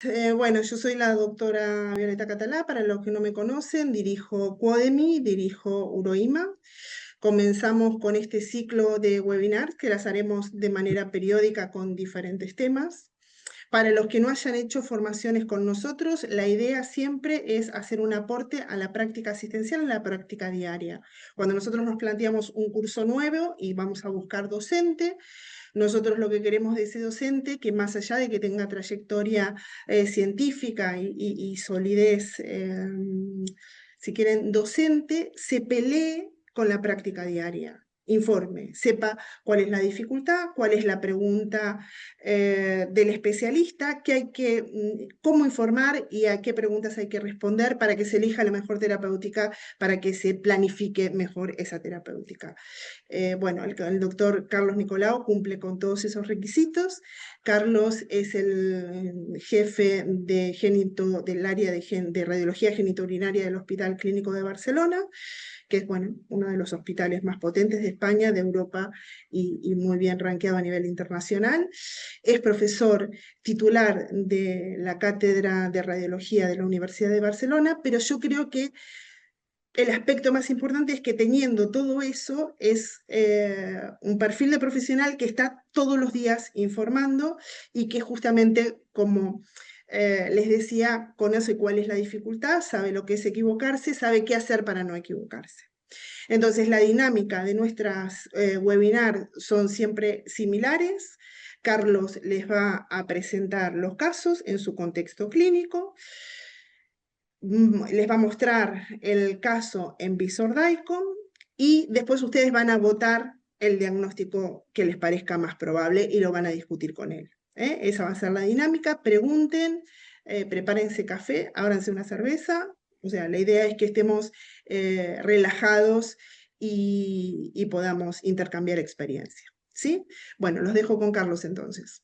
Bueno, yo soy la doctora Violeta Catalá, para los que no me conocen, dirijo Quodemy, dirijo Uroima. Comenzamos con este ciclo de webinars que las haremos de manera periódica con diferentes temas. Para los que no hayan hecho formaciones con nosotros, la idea siempre es hacer un aporte a la práctica asistencial, a la práctica diaria. Cuando nosotros nos planteamos un curso nuevo y vamos a buscar docente, nosotros lo que queremos de ese docente, que más allá de que tenga trayectoria científica y solidez, si quieren, docente, se pelee con la práctica diaria. Informe, sepa cuál es la dificultad, cuál es la pregunta del especialista, cómo informar y a qué preguntas hay que responder para que se elija la mejor terapéutica, para que se planifique mejor esa terapéutica. Bueno, el doctor Carlos Nicolau cumple con todos esos requisitos. Carlos es el jefe del área de radiología genitourinaria del Hospital Clínico de Barcelona, que es bueno, uno de los hospitales más potentes de España, de Europa y muy bien rankeado a nivel internacional. Es profesor titular de la Cátedra de Radiología de la Universidad de Barcelona, pero yo creo que el aspecto más importante es que teniendo todo eso es un perfil de profesional que está todos los días informando y que justamente, como les decía, conoce cuál es la dificultad, sabe lo que es equivocarse, sabe qué hacer para no equivocarse. Entonces, la dinámica de nuestras webinars son siempre similares. Carlos les va a presentar los casos en su contexto clínico. Les va a mostrar el caso en Visor DICOM y después ustedes van a votar el diagnóstico que les parezca más probable y lo van a discutir con él. Esa va a ser la dinámica. Pregunten, prepárense café, ábranse una cerveza. O sea, la idea es que estemos relajados y podamos intercambiar experiencia. ¿Sí? Bueno, los dejo con Carlos entonces.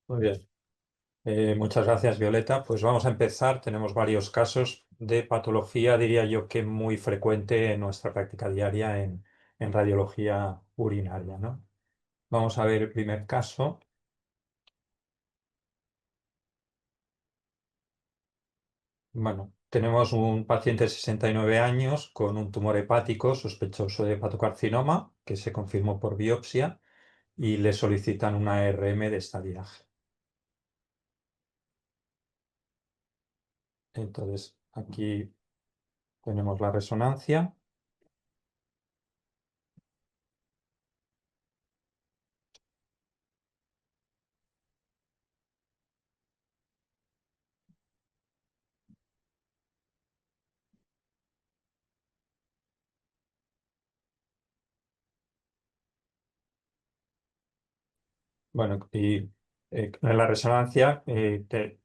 Muy bien. Muchas gracias, Violeta. Pues vamos a empezar. Tenemos varios casos de patología, diría yo que muy frecuente en nuestra práctica diaria en radiología urinaria, ¿no? Vamos a ver el primer caso. Bueno, tenemos un paciente de 69 años con un tumor hepático sospechoso de hepatocarcinoma que se confirmó por biopsia y le solicitan una ARM de estadiaje. Entonces, aquí tenemos la resonancia. Bueno, y en la resonancia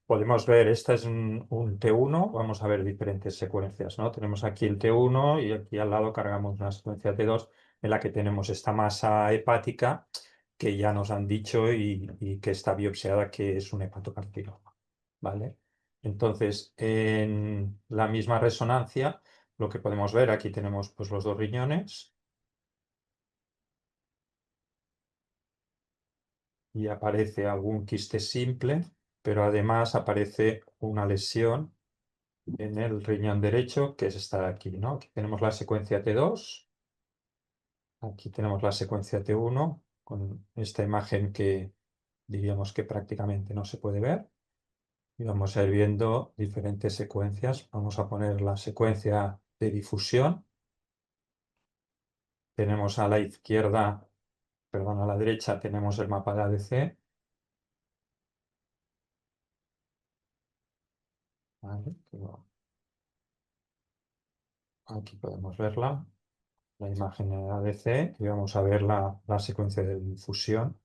podemos ver, esta es un T1, vamos a ver diferentes secuencias, ¿no? Tenemos aquí el T1 y aquí al lado cargamos una secuencia T2 en la que tenemos esta masa hepática que ya nos han dicho y que está biopsiada que es un hepatocarcinoma, ¿vale? Entonces, en la misma resonancia, lo que podemos ver, aquí tenemos pues, los dos riñones. Y aparece algún quiste simple, pero además aparece una lesión en el riñón derecho, que es esta de aquí, ¿no? Aquí tenemos la secuencia T2, aquí tenemos la secuencia T1, con esta imagen que diríamos que prácticamente no se puede ver. Y vamos a ir viendo diferentes secuencias. Vamos a poner la secuencia de difusión. Tenemos a la izquierda, perdón, a la derecha tenemos el mapa de ADC. Vale, aquí podemos verla. La imagen de ADC y vamos a ver la secuencia de difusión.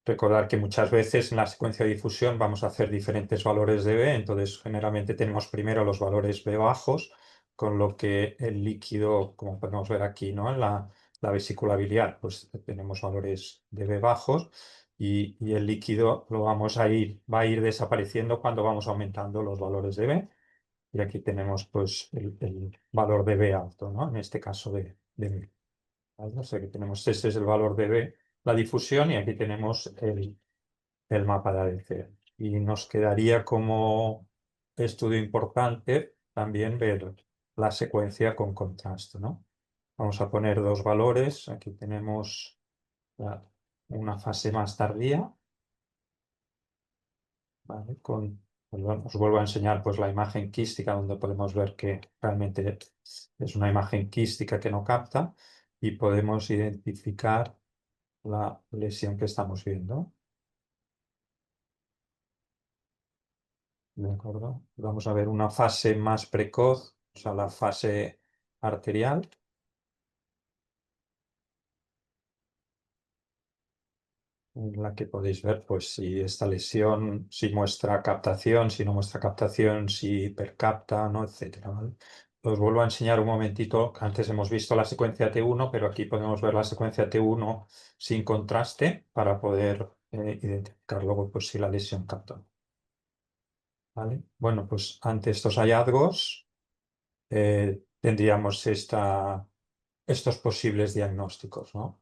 Recordar que muchas veces en la secuencia de difusión vamos a hacer diferentes valores de B, entonces generalmente tenemos primero los valores B bajos, con lo que el líquido, como podemos ver aquí, ¿no? En la vesícula biliar, pues tenemos valores de B bajos y el líquido va a ir desapareciendo cuando vamos aumentando los valores de B. Y aquí tenemos pues el valor de B alto, ¿no? En este caso de 1000. ¿Vale? O sea que tenemos, es el valor de B, la difusión, y aquí tenemos el mapa de ADC. Y nos quedaría como estudio importante también ver la secuencia con contraste, ¿no? Vamos a poner dos valores. Aquí tenemos la- una fase más tardía, ¿vale? Os vuelvo a enseñar pues, la imagen quística, donde podemos ver que realmente es una imagen quística que no capta y podemos identificar la lesión que estamos viendo. ¿De acuerdo? Vamos a ver una fase más precoz, o sea, la fase arterial, en la que podéis ver pues, si esta lesión, si muestra captación, si no muestra captación, si hipercapta, ¿no? Etcétera, ¿vale? Os vuelvo a enseñar un momentito. Antes hemos visto la secuencia T1, pero aquí podemos ver la secuencia T1 sin contraste para poder identificar luego pues, si la lesión capta. ¿Vale? Bueno, pues ante estos hallazgos tendríamos estos posibles diagnósticos, ¿no?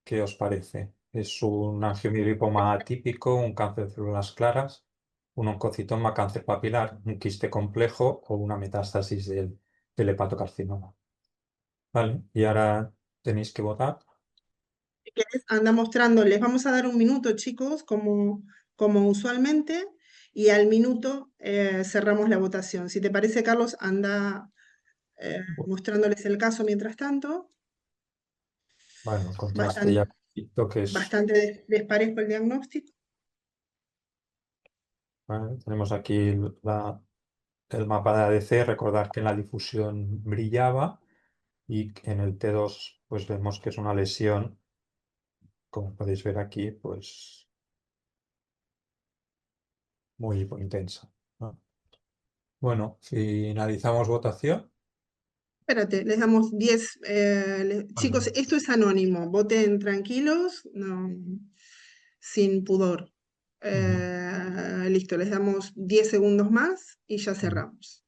¿Qué os parece? ¿Es un angiomiolipoma atípico, un cáncer de células claras, un oncocitoma, cáncer papilar, un quiste complejo o una metástasis del hepatocarcinoma? Vale, y ahora tenéis que votar. Si querés, anda mostrando, les vamos a dar un minuto, chicos, como usualmente, y al minuto cerramos la votación. Si te parece, Carlos, anda mostrándoles el caso mientras tanto. Bueno, el contraste ya Bastante, he visto que es. bastante desparejo el diagnóstico. Vale, tenemos aquí el mapa de ADC. Recordar que en la difusión brillaba y en el T2 pues vemos que es una lesión, como podéis ver aquí, pues muy intensa, ¿no? Bueno, finalizamos votación. Espérate, les damos 10. Chicos, Bueno, esto es anónimo, voten tranquilos, no, sin pudor. ujú, Listo, les damos 10 segundos más y ya ujú. cerramos.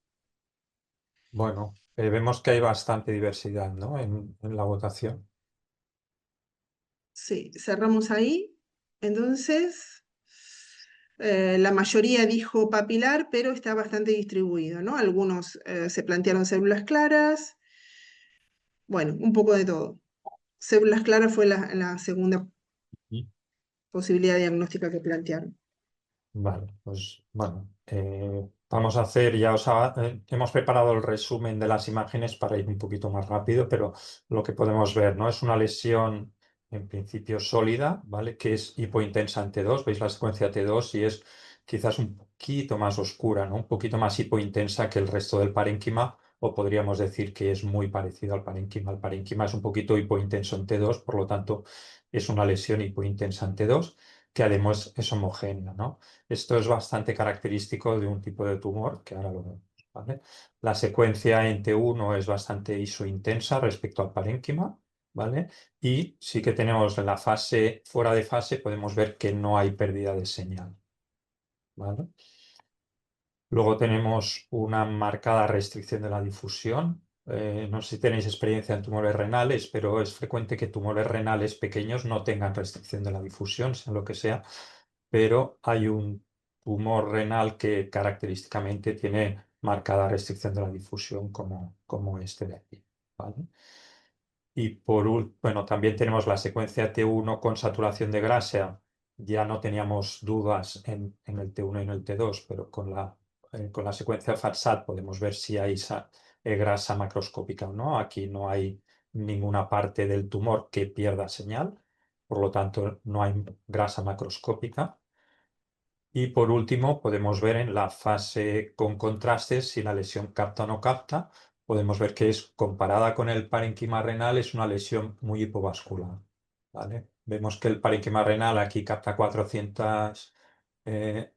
Bueno, vemos que hay bastante diversidad, ¿no? En la votación. Sí, cerramos ahí. Entonces, la mayoría dijo papilar, pero está bastante distribuido, ¿no? Algunos se plantearon células claras, bueno, un poco de todo. Células claras fue la segunda Y- posibilidad diagnóstica que plantearon. Vale, pues bueno, vamos a hacer, hemos preparado el resumen de las imágenes para ir un poquito más rápido, pero lo que podemos ver, ¿no? Es una lesión en principio sólida, ¿vale? Que es hipointensa en T2, veis la secuencia T2 y es quizás un poquito más oscura, ¿no? Un poquito más hipointensa que el resto del parénquima, o podríamos decir que es muy parecido al parénquima. El parénquima es un poquito hipointenso en T2, por lo tanto es una lesión hipointensa en T2, que además es homogénea, ¿no? Esto es bastante característico de un tipo de tumor, que ahora lo vemos, ¿vale? La secuencia en T1 es bastante isointensa respecto al parénquima, ¿vale? Y sí que tenemos en la fase, fuera de fase, podemos ver que no hay pérdida de señal, ¿vale? Luego tenemos una marcada restricción de la difusión. No sé si tenéis experiencia en tumores renales, pero es frecuente que tumores renales pequeños no tengan restricción de la difusión, sea lo que sea, pero hay un tumor renal que característicamente tiene marcada restricción de la difusión como este de aquí, ¿vale? Y bueno, también tenemos la secuencia T1 con saturación de grasa. Ya no teníamos dudas en el T1 y en el T2, pero con la secuencia FATSAT podemos ver si hay grasa macroscópica o no. Aquí no hay ninguna parte del tumor que pierda señal, por lo tanto no hay grasa macroscópica. Y por último, podemos ver en la fase con contrastes si la lesión capta o no capta. Podemos ver que es comparada con el parénquima renal, es una lesión muy hipovascular, ¿vale? Vemos que el parénquima renal aquí capta 400 eh,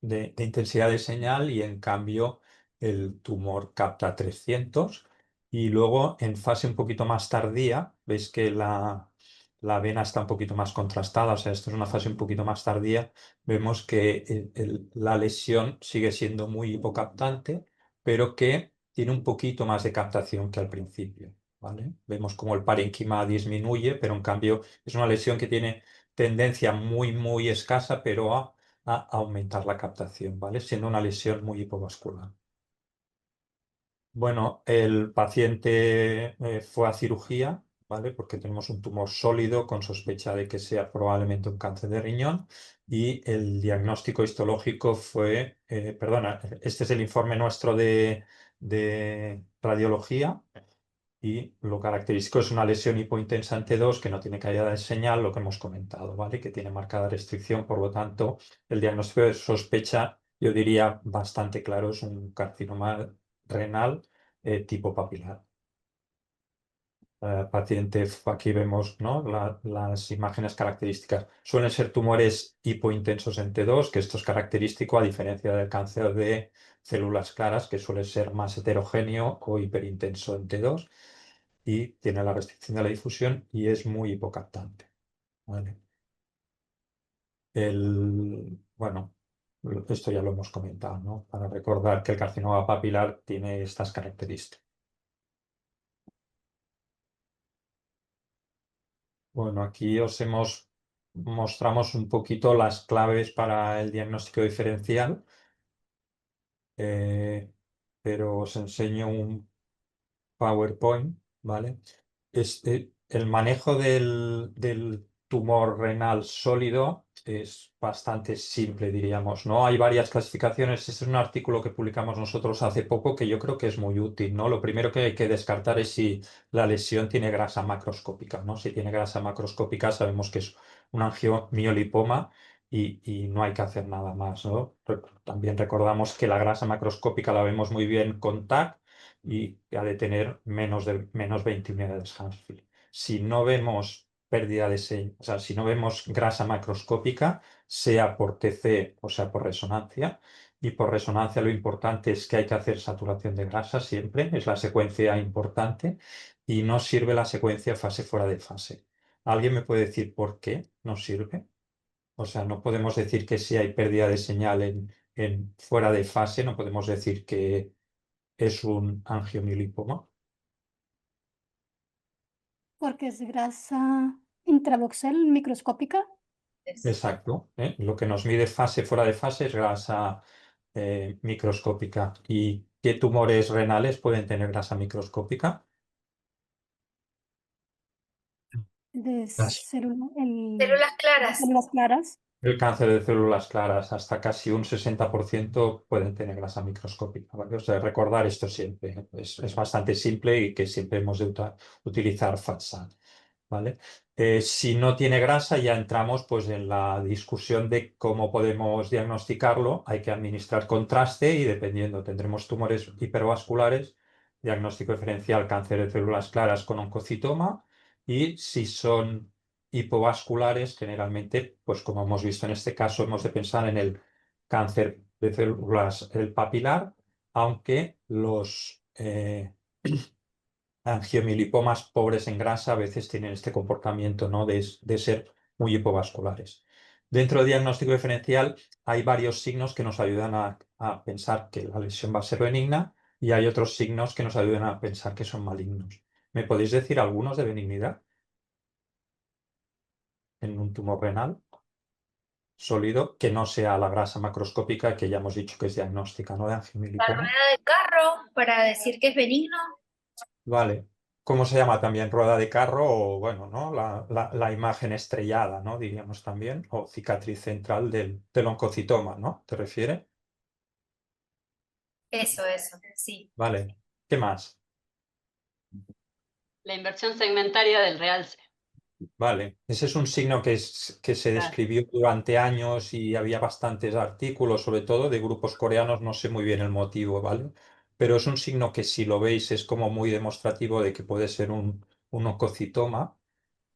de intensidad de señal y en cambio el tumor capta 300. Y luego en fase un poquito más tardía, veis que la vena está un poquito más contrastada, o sea, esto es una fase un poquito más tardía, vemos que la lesión sigue siendo muy hipocaptante, pero que tiene un poquito más de captación que al principio, ¿vale? Vemos como el parénquima disminuye, pero en cambio es una lesión que tiene tendencia muy, muy escasa, pero a aumentar la captación, ¿vale? Siendo una lesión muy hipovascular. Bueno, el paciente fue a cirugía, ¿vale? Porque tenemos un tumor sólido con sospecha de que sea probablemente un cáncer de riñón y el diagnóstico histológico fue, perdona, este es el informe nuestro de radiología y lo característico es una lesión hipointensa en T2 que no tiene caída de señal, lo que hemos comentado, ¿vale? Que tiene marcada restricción, por lo tanto, el diagnóstico de sospecha, yo diría bastante claro, es un carcinoma renal tipo papilar. Paciente, aquí vemos, ¿no? Las imágenes características. Suelen ser tumores hipointensos en T2, que esto es característico a diferencia del cáncer de células claras, que suele ser más heterogéneo o hiperintenso en T2 y tiene la restricción de la difusión y es muy hipocaptante. ¿Vale? Bueno, esto ya lo hemos comentado, ¿no? Para recordar que el carcinoma papilar tiene estas características. Bueno, aquí mostramos un poquito las claves para el diagnóstico diferencial, eh, pero os enseño un PowerPoint, ¿vale? El manejo del tumor renal sólido es bastante simple, diríamos, ¿no? Hay varias clasificaciones. Este es un artículo que publicamos nosotros hace poco que yo creo que es muy útil, ¿no? Lo primero que hay que descartar es si la lesión tiene grasa macroscópica, ¿no? Si tiene grasa macroscópica sabemos que es un angiomiolipoma y no hay que hacer nada más, ¿no? También recordamos que la grasa macroscópica la vemos muy bien con TAC y ha de tener menos 20 unidades Hounsfield. Si no vemos pérdida de señal, o sea, si no vemos grasa macroscópica, sea por TC o sea por resonancia, y por resonancia lo importante es que hay que hacer saturación de grasa siempre, es la secuencia importante, y no sirve la secuencia fase fuera de fase. ¿Alguien me puede decir por qué no sirve? O sea, no podemos decir que si hay pérdida de señal en fuera de fase, no podemos decir que es un angiomiolipoma. Porque es grasa intravoxel microscópica. Exacto. Lo que nos mide fase fuera de fase es grasa microscópica. ¿Y qué tumores renales pueden tener grasa microscópica? De Las- Células claras. células claras. El cáncer de células claras, hasta casi un 60% pueden tener grasa microscópica, ¿vale? O sea, recordar esto siempre. Es bastante simple y que siempre hemos de utilizar FATSAT, ¿vale? Si no tiene grasa, ya entramos pues, en la discusión de cómo podemos diagnosticarlo. Hay que administrar contraste y dependiendo, tendremos tumores hipervasculares, diagnóstico diferencial, cáncer de células claras con oncocitoma, y si son hipovasculares, generalmente, pues como hemos visto en este caso, hemos de pensar en el cáncer de células el papilar, aunque los angiomiolipomas pobres en grasa a veces tienen este comportamiento, ¿no? de ser muy hipovasculares. Dentro del diagnóstico diferencial hay varios signos que nos ayudan a pensar que la lesión va a ser benigna y hay otros signos que nos ayudan a pensar que son malignos. ¿Me podéis decir algunos de benignidad en un tumor renal sólido que no sea la grasa macroscópica que ya hemos dicho que es diagnóstica, ¿no? De La angiomiolipoma? rueda de carro para decir que es benigno. Vale. ¿Cómo se llama también? Rueda de carro o, bueno, ¿no? La imagen estrellada, ¿no? Diríamos también, o cicatriz central del oncocitoma, ¿no? ¿Te refieres? Eso, sí. Vale. ¿Qué más? La inversión segmentaria del realce. Vale. Ese es un signo que se Claro. describió durante años y había bastantes artículos, sobre todo de grupos coreanos, no sé muy bien el motivo, ¿vale? Pero es un signo que si lo veis es como muy demostrativo de que puede ser un oncocitoma.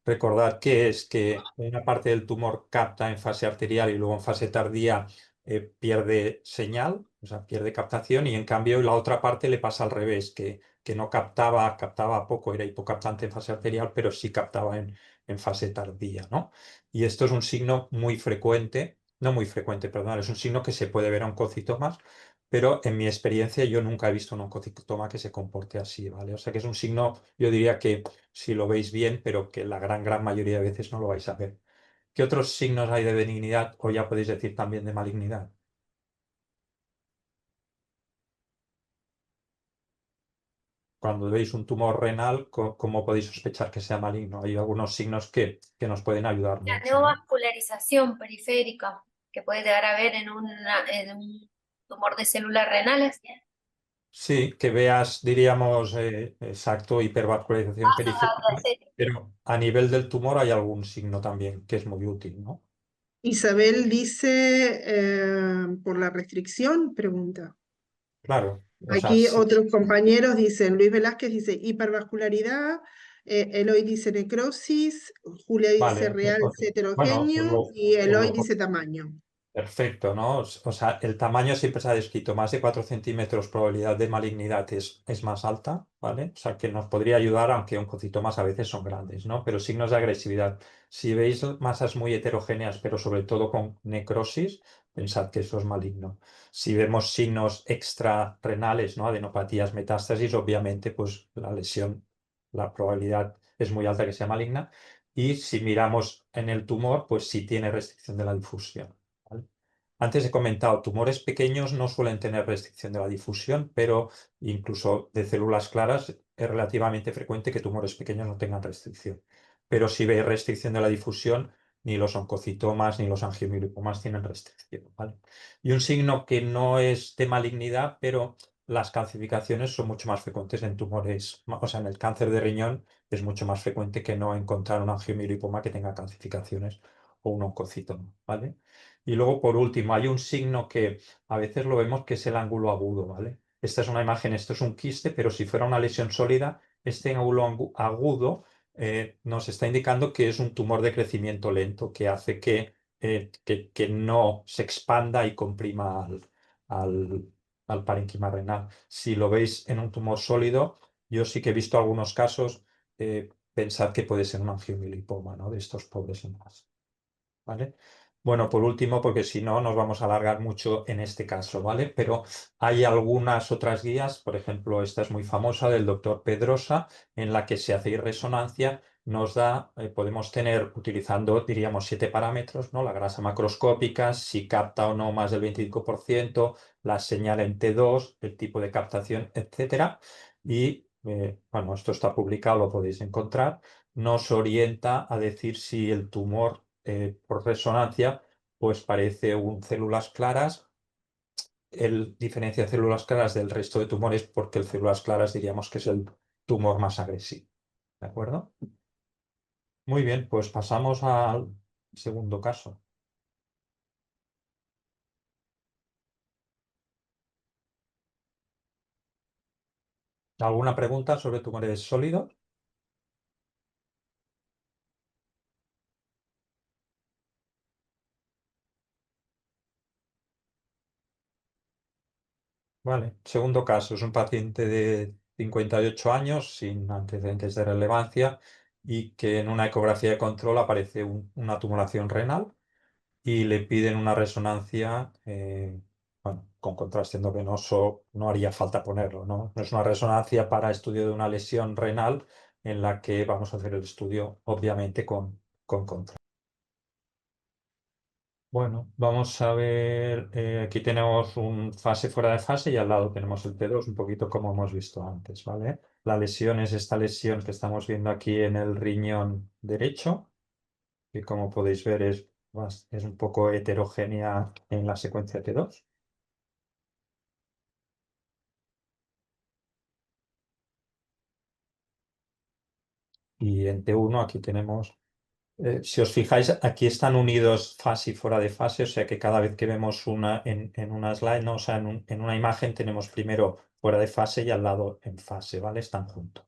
Recordad que es que una parte del tumor capta en fase arterial y luego en fase tardía pierde señal, o sea, pierde captación, y en cambio la otra parte le pasa al revés, que no captaba poco, era hipocaptante en fase arterial, pero sí captaba en fase tardía, ¿no? Y esto es un signo muy frecuente, no muy frecuente, perdón, es un signo que se puede ver en oncocitomas, pero en mi experiencia yo nunca he visto un oncocitoma que se comporte así, ¿vale? O sea que es un signo, yo diría que si lo veis bien, pero que la gran mayoría de veces no lo vais a ver. ¿Qué otros signos hay de benignidad o ya podéis decir también de malignidad? Cuando veis un tumor renal, ¿cómo podéis sospechar que sea maligno? Hay algunos signos que nos pueden ayudar La mucho, ¿no? neovascularización periférica que puede llegar a haber en un tumor de células renales. Sí, que veas, diríamos, exacto, hipervascularización Vasos periférica, endocéticos. pero a nivel del tumor hay algún signo también que es muy útil, ¿no? Isabel dice, por la restricción, pregunta. Claro, o sea, Aquí sí, otros compañeros dicen, Luis Velázquez dice hipervascularidad, Eloy dice necrosis, Julia dice vale. realce Bueno, pues heterogéneo y Eloy dice tamaño. perfecto, ¿no? O sea, el tamaño siempre se ha descrito, más de 4 centímetros, probabilidad de malignidad es más alta, ¿vale? O sea, que nos podría ayudar, aunque oncocitomas a veces son grandes, ¿no? Pero signos de agresividad. Si veis masas muy heterogéneas, pero sobre todo con necrosis, pensad que eso es maligno. Si vemos signos extrarrenales, ¿no? Adenopatías, metástasis, obviamente, pues la lesión, la probabilidad es muy alta que sea maligna. Y si miramos en el tumor, pues sí tiene restricción de la difusión. ¿Vale? Antes he comentado, tumores pequeños no suelen tener restricción de la difusión, pero incluso de células claras es relativamente frecuente que tumores pequeños no tengan restricción. Pero si veis restricción de la difusión, ni los oncocitomas ni los angiomiolipomas tienen restricción, ¿vale? Y un signo que no es de malignidad, pero las calcificaciones son mucho más frecuentes en tumores, o sea, en el cáncer de riñón es mucho más frecuente que no encontrar un angiomiolipoma que tenga calcificaciones o un oncocitoma, ¿vale? Y luego, por último, hay un signo que a veces lo vemos que es el ángulo agudo, ¿vale? Esta es una imagen, esto es un quiste, pero si fuera una lesión sólida, este ángulo agudo nos está indicando que es un tumor de crecimiento lento que hace que no se expanda y comprima al parénquima renal. Si lo veis en un tumor sólido, yo sí que he visto algunos casos, pensad que puede ser un angiomiolipoma, ¿no? De estos pobres en más. ¿Vale? Bueno, por último, porque si no nos vamos a alargar mucho en este caso, ¿vale? Pero hay algunas otras guías, por ejemplo, esta es muy famosa del doctor Pedrosa, en la que se hace resonancia, nos da, podemos tener, utilizando, diríamos, 7 parámetros, ¿no? La grasa macroscópica, si capta o no más del 25%, la señal en T2, el tipo de captación, etcétera. Y, bueno, esto está publicado, lo podéis encontrar, nos orienta a decir si el tumor por resonancia, pues parece un células claras. Él diferencia células claras del resto de tumores porque el células claras diríamos que es el tumor más agresivo. ¿De acuerdo? Muy bien, pues pasamos al segundo caso. ¿Alguna pregunta sobre tumores sólidos? Vale, segundo caso, es un paciente de 58 años sin antecedentes de relevancia y que en una ecografía de control aparece una tumoración renal y le piden una resonancia, bueno, con contraste endovenoso no haría falta ponerlo, ¿no? No es una resonancia para estudio de una lesión renal en la que vamos a hacer el estudio, obviamente, con contraste. Bueno, vamos a ver, aquí tenemos un fase fuera de fase y al lado tenemos el T2, un poquito como hemos visto antes, ¿vale? La lesión es esta lesión que estamos viendo aquí en el riñón derecho, que como podéis ver es un poco heterogénea en la secuencia T2. Y en T1 aquí tenemos, si os fijáis, aquí están unidos fase y fuera de fase, o sea que cada vez que vemos una en una slide, ¿no? O sea, en una imagen tenemos primero fuera de fase y al lado en fase, ¿vale? Están juntos.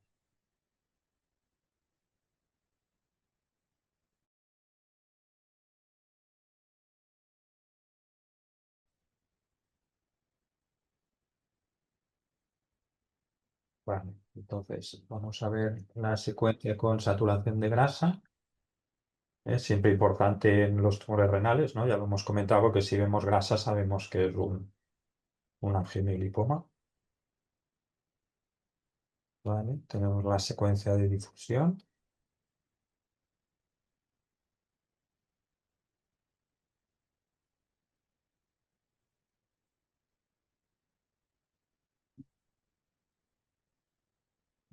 Vale, entonces vamos a ver la secuencia con saturación de grasa. Es siempre importante en los tumores renales, ¿no? Ya lo hemos comentado, porque si vemos grasa sabemos que es un angiomiolipoma. Vale, tenemos la secuencia de difusión.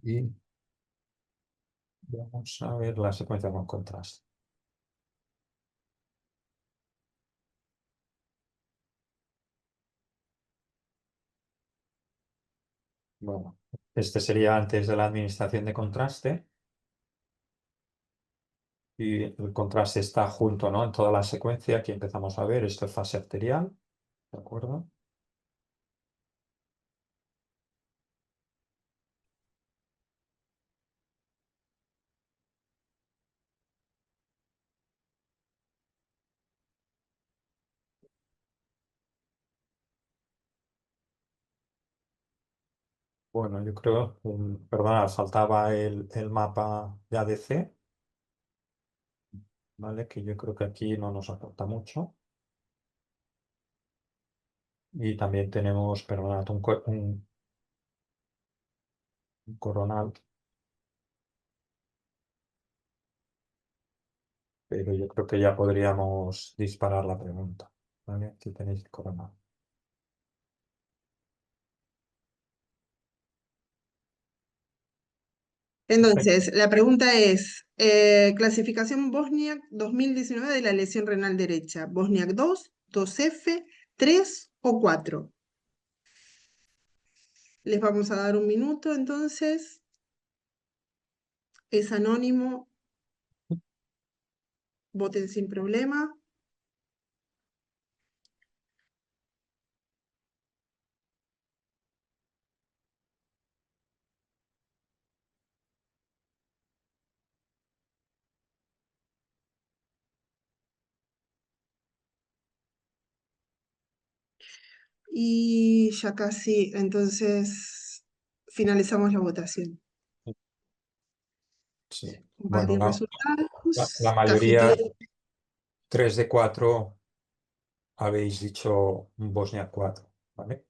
Y vamos a ver la secuencia con contraste. Bueno, este sería antes de la administración de contraste. Y el contraste está junto, ¿no? En toda la secuencia. Aquí empezamos a ver, esto es fase arterial, ¿de acuerdo? Bueno, yo creo, perdona, faltaba el mapa de ADC, ¿vale? Que yo creo que aquí no nos aporta mucho. Y también tenemos, perdonad, un coronal, pero yo creo que ya podríamos disparar la pregunta, ¿vale? Aquí tenéis el coronal. Entonces, la pregunta es, clasificación Bosniak 2019 de la lesión renal derecha. Bosniak 2, 2F, 3 o 4. Les vamos a dar un minuto, entonces. Es anónimo. Voten sin problema. Y ya casi, entonces finalizamos la votación. Sí. Bueno, Compartir la resultados. mayoría, 3 de 4, habéis dicho Bosnia 4, ¿vale?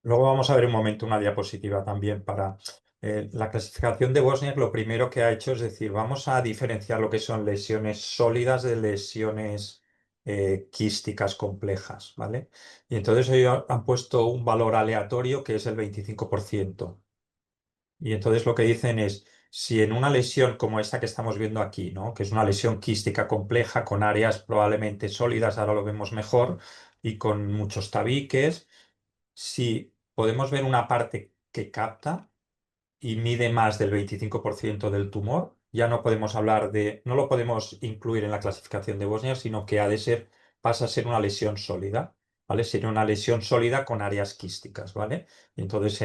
Luego vamos a ver un momento una diapositiva también para la clasificación de Bosnia. Lo primero que ha hecho es decir, vamos a diferenciar lo que son lesiones sólidas de lesiones quísticas complejas, ¿vale? Y entonces ellos han puesto un valor aleatorio que es el 25%. Y entonces lo que dicen es, si en una lesión como esta que estamos viendo aquí, ¿no? Que es una lesión quística compleja con áreas probablemente sólidas, ahora lo vemos mejor, y con muchos tabiques, si podemos ver una parte que capta y mide más del 25% del tumor, ya no podemos hablar de, no lo podemos incluir en la clasificación de Bosnia, sino que ha de ser, pasa a ser una lesión sólida, ¿vale? Sería una lesión sólida con áreas quísticas, ¿vale? Y entonces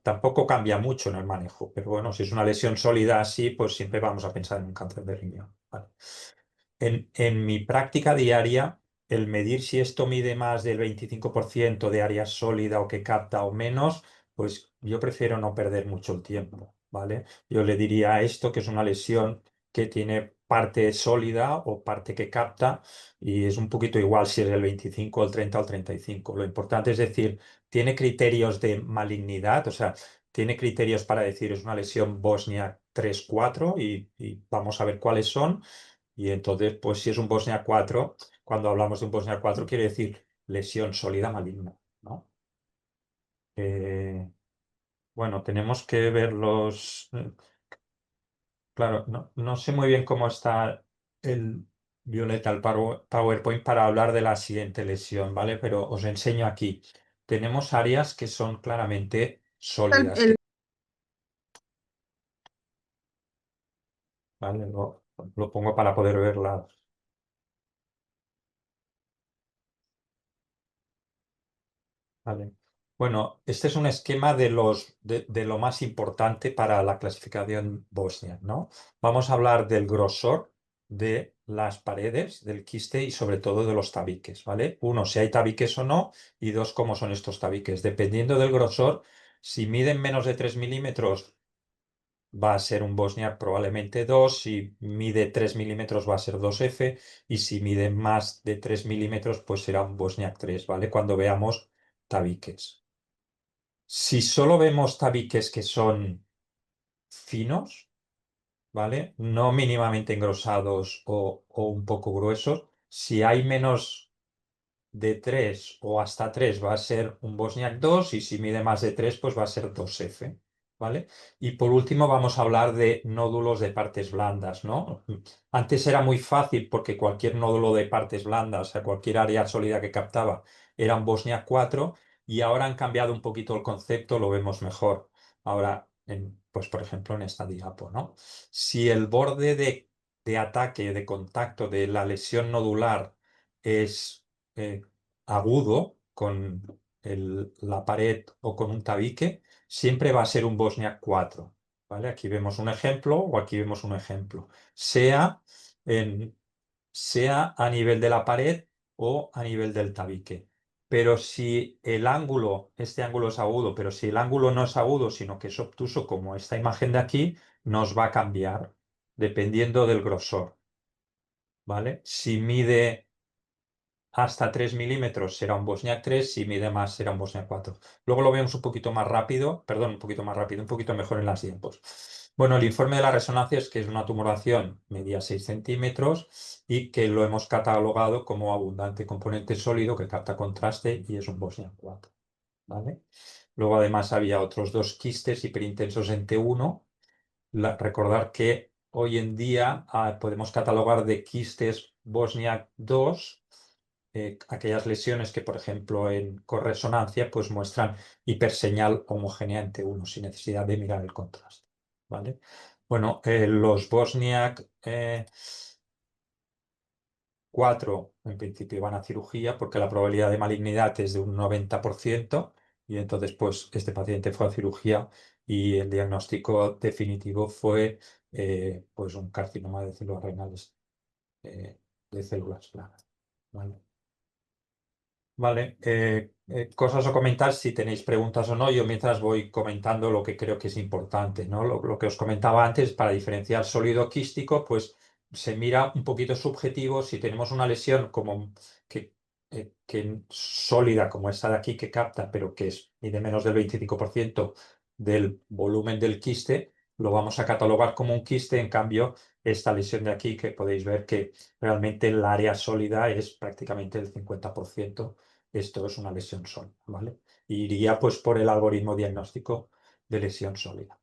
tampoco cambia mucho en el manejo, pero bueno, si es una lesión sólida así, pues siempre vamos a pensar en un cáncer de riñón, ¿vale? En mi práctica diaria, el medir si esto mide más del 25% de área sólida o que capta o menos, pues yo prefiero no perder mucho el tiempo, ¿vale? Yo le diría a esto que es una lesión que tiene parte sólida o parte que capta y es un poquito igual si es el 25, el 30 o el 35. Lo importante es decir, tiene criterios de malignidad, o sea, tiene criterios para decir es una lesión Bosnia 3-4 y vamos a ver cuáles son. Y entonces, pues si es un Bosnia 4, cuando hablamos de un Bosnia 4 quiere decir lesión sólida maligna, ¿no? Bueno, tenemos que ver los... claro, no sé muy bien cómo está el Violeta, el PowerPoint para hablar de la siguiente lesión, ¿vale? Pero os enseño aquí. Tenemos áreas que son claramente sólidas, ¿vale? Lo pongo para poder verla. Vale. Bueno, este es un esquema de lo más importante para la clasificación Bosnia, ¿no? Vamos a hablar del grosor de las paredes del quiste y sobre todo de los tabiques, ¿vale? Uno, si hay tabiques o no, y dos, cómo son estos tabiques. Dependiendo del grosor, si miden menos de 3 milímetros, va a ser un Bosniak probablemente 2, si mide 3 milímetros va a ser 2F, y si mide más de 3 milímetros, pues será un Bosniak 3, ¿vale? Cuando veamos tabiques. Si solo vemos tabiques que son finos, ¿vale? No mínimamente engrosados o un poco gruesos, si hay menos de 3 o hasta 3 va a ser un Bosniak 2 y si mide más de 3 pues va a ser 2F. ¿vale? Y por último vamos a hablar de nódulos de partes blandas, ¿no? Antes era muy fácil porque cualquier nódulo de partes blandas, o sea, cualquier área sólida que captaba, era un Bosniak 4 y ahora han cambiado un poquito el concepto, lo vemos mejor. Ahora, pues por ejemplo en esta diapo, ¿no? Si el borde de ataque, de contacto de la lesión nodular es agudo con la pared o con un tabique, siempre va a ser un Bosniak 4, ¿vale? Aquí vemos un ejemplo o aquí vemos un ejemplo. Sea a nivel de la pared o a nivel del tabique. Pero si este ángulo es agudo, pero si el ángulo no es agudo, sino que es obtuso, como esta imagen de aquí, nos va a cambiar dependiendo del grosor, ¿vale? Si mide hasta 3 milímetros será un Bosniak 3, si mide más será un Bosniak 4. Luego lo vemos un poquito más rápido, perdón, un poquito más rápido, un poquito mejor en las diapos. Bueno, el informe de la resonancia es que es una tumoración medía 6 centímetros y que lo hemos catalogado como abundante componente sólido que capta contraste y es un Bosniak 4, ¿vale? Luego además había otros 2 quistes hiperintensos en T1. Recordar que hoy en día podemos catalogar de quistes Bosniak 2 aquellas lesiones que, por ejemplo, en corresonancia, pues muestran hiperseñal homogénea en T1 sin necesidad de mirar el contraste, ¿vale? Bueno, los Bosniak 4 en principio van a cirugía porque la probabilidad de malignidad es de un 90% y entonces pues este paciente fue a cirugía y el diagnóstico definitivo fue pues un carcinoma de células renales de células claras, ¿vale? Vale, cosas a comentar si tenéis preguntas o no. Yo mientras voy comentando lo que creo que es importante, ¿no? Lo que os comentaba antes, para diferenciar sólido quístico, pues se mira un poquito subjetivo. Si tenemos una lesión como que sólida, como esta de aquí, que capta, pero que mide menos del 25% del volumen del quiste, lo vamos a catalogar como un quiste. En cambio, esta lesión de aquí, que podéis ver que realmente el área sólida es prácticamente el 50%. Esto es una lesión sólida, ¿vale? Iría pues por el algoritmo diagnóstico de lesión sólida.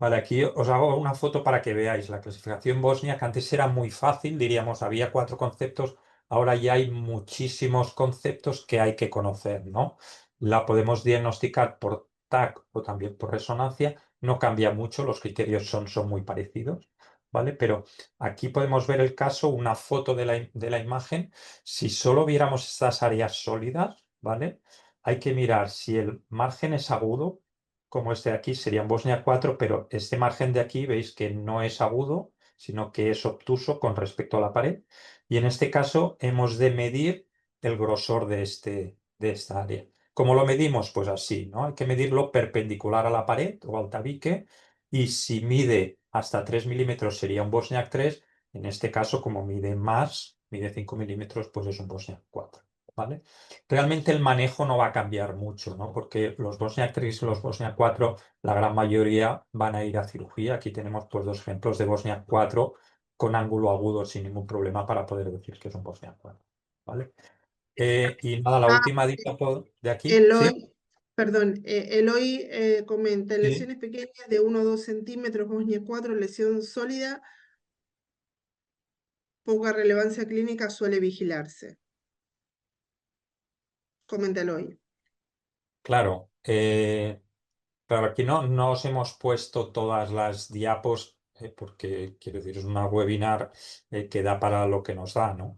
Vale, aquí os hago una foto para que veáis la clasificación Bosniak. Antes era muy fácil, diríamos, había 4 conceptos, ahora ya hay muchísimos conceptos que hay que conocer, ¿no? La podemos diagnosticar por TAC o también por resonancia, no cambia mucho, los criterios son muy parecidos, ¿vale? Pero aquí podemos ver el caso, una foto de la imagen. Si solo viéramos estas áreas sólidas, ¿vale? Hay que mirar si el margen es agudo, como este de aquí, sería un Bosniak 4, pero este margen de aquí veis que no es agudo, sino que es obtuso con respecto a la pared. Y en este caso hemos de medir el grosor de esta área. ¿Cómo lo medimos? Pues así, ¿no? Hay que medirlo perpendicular a la pared o al tabique, y si mide hasta 3 milímetros sería un Bosniak 3. En este caso, como mide más, mide 5 milímetros, pues es un Bosniak 4, ¿vale? Realmente el manejo no va a cambiar mucho, ¿no? Porque los Bosniak 3 y los Bosniak 4, la gran mayoría van a ir a cirugía. Aquí tenemos pues 2 ejemplos de Bosniak 4 con ángulo agudo sin ningún problema para poder decir que es un Bosniak 4, ¿vale? Y nada, la última diapo de aquí, ¿sí? Eloy, perdón, Eloy comenta, Sí. lesiones pequeñas de 1 o 2 centímetros, Bosniak 4, lesión sólida, poca relevancia clínica, suele vigilarse. Comenta Eloy. Claro, claro, aquí no os hemos puesto todas las diapos porque, quiero decir, es una webinar que da para lo que nos da, ¿no?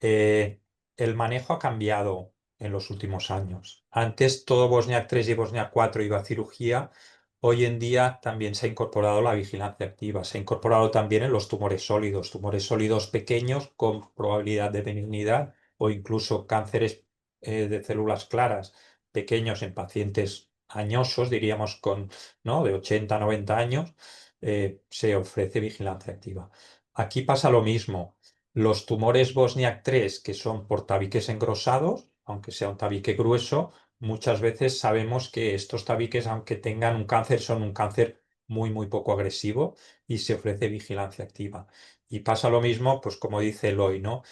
El manejo ha cambiado en los últimos años. Antes todo Bosniak 3 y Bosniak 4 iba a cirugía. Hoy en día también se ha incorporado la vigilancia activa. Se ha incorporado también en los tumores sólidos pequeños con probabilidad de benignidad o incluso cánceres de células claras pequeños en pacientes añosos, diríamos ¿no? de 80 a 90 años, se ofrece vigilancia activa. Aquí pasa lo mismo. Los tumores Bosniak 3, que son por tabiques engrosados, aunque sea un tabique grueso, muchas veces sabemos que estos tabiques, aunque tengan un cáncer, son un cáncer muy poco agresivo y se ofrece vigilancia activa. Y pasa lo mismo, pues como dice Eloy, ¿no?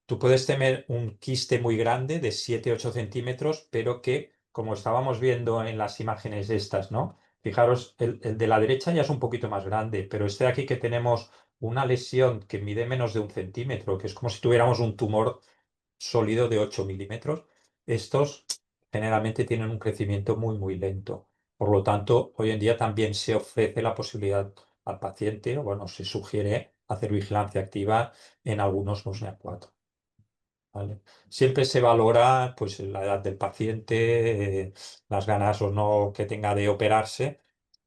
Tú puedes tener un quiste muy grande de 7-8 centímetros, pero que, como estábamos viendo en las imágenes estas, ¿no? Fijaros, el de la derecha ya es un poquito más grande, pero este de aquí que tenemos una lesión que mide menos de 1 centímetro, que es como si tuviéramos un tumor sólido de 8 milímetros, estos generalmente tienen un crecimiento muy, muy lento. Por lo tanto, hoy en día también se ofrece la posibilidad al paciente, o bueno, se sugiere hacer vigilancia activa en algunos Bosnia 4. ¿Vale? Siempre se valora pues, la edad del paciente, las ganas o no que tenga de operarse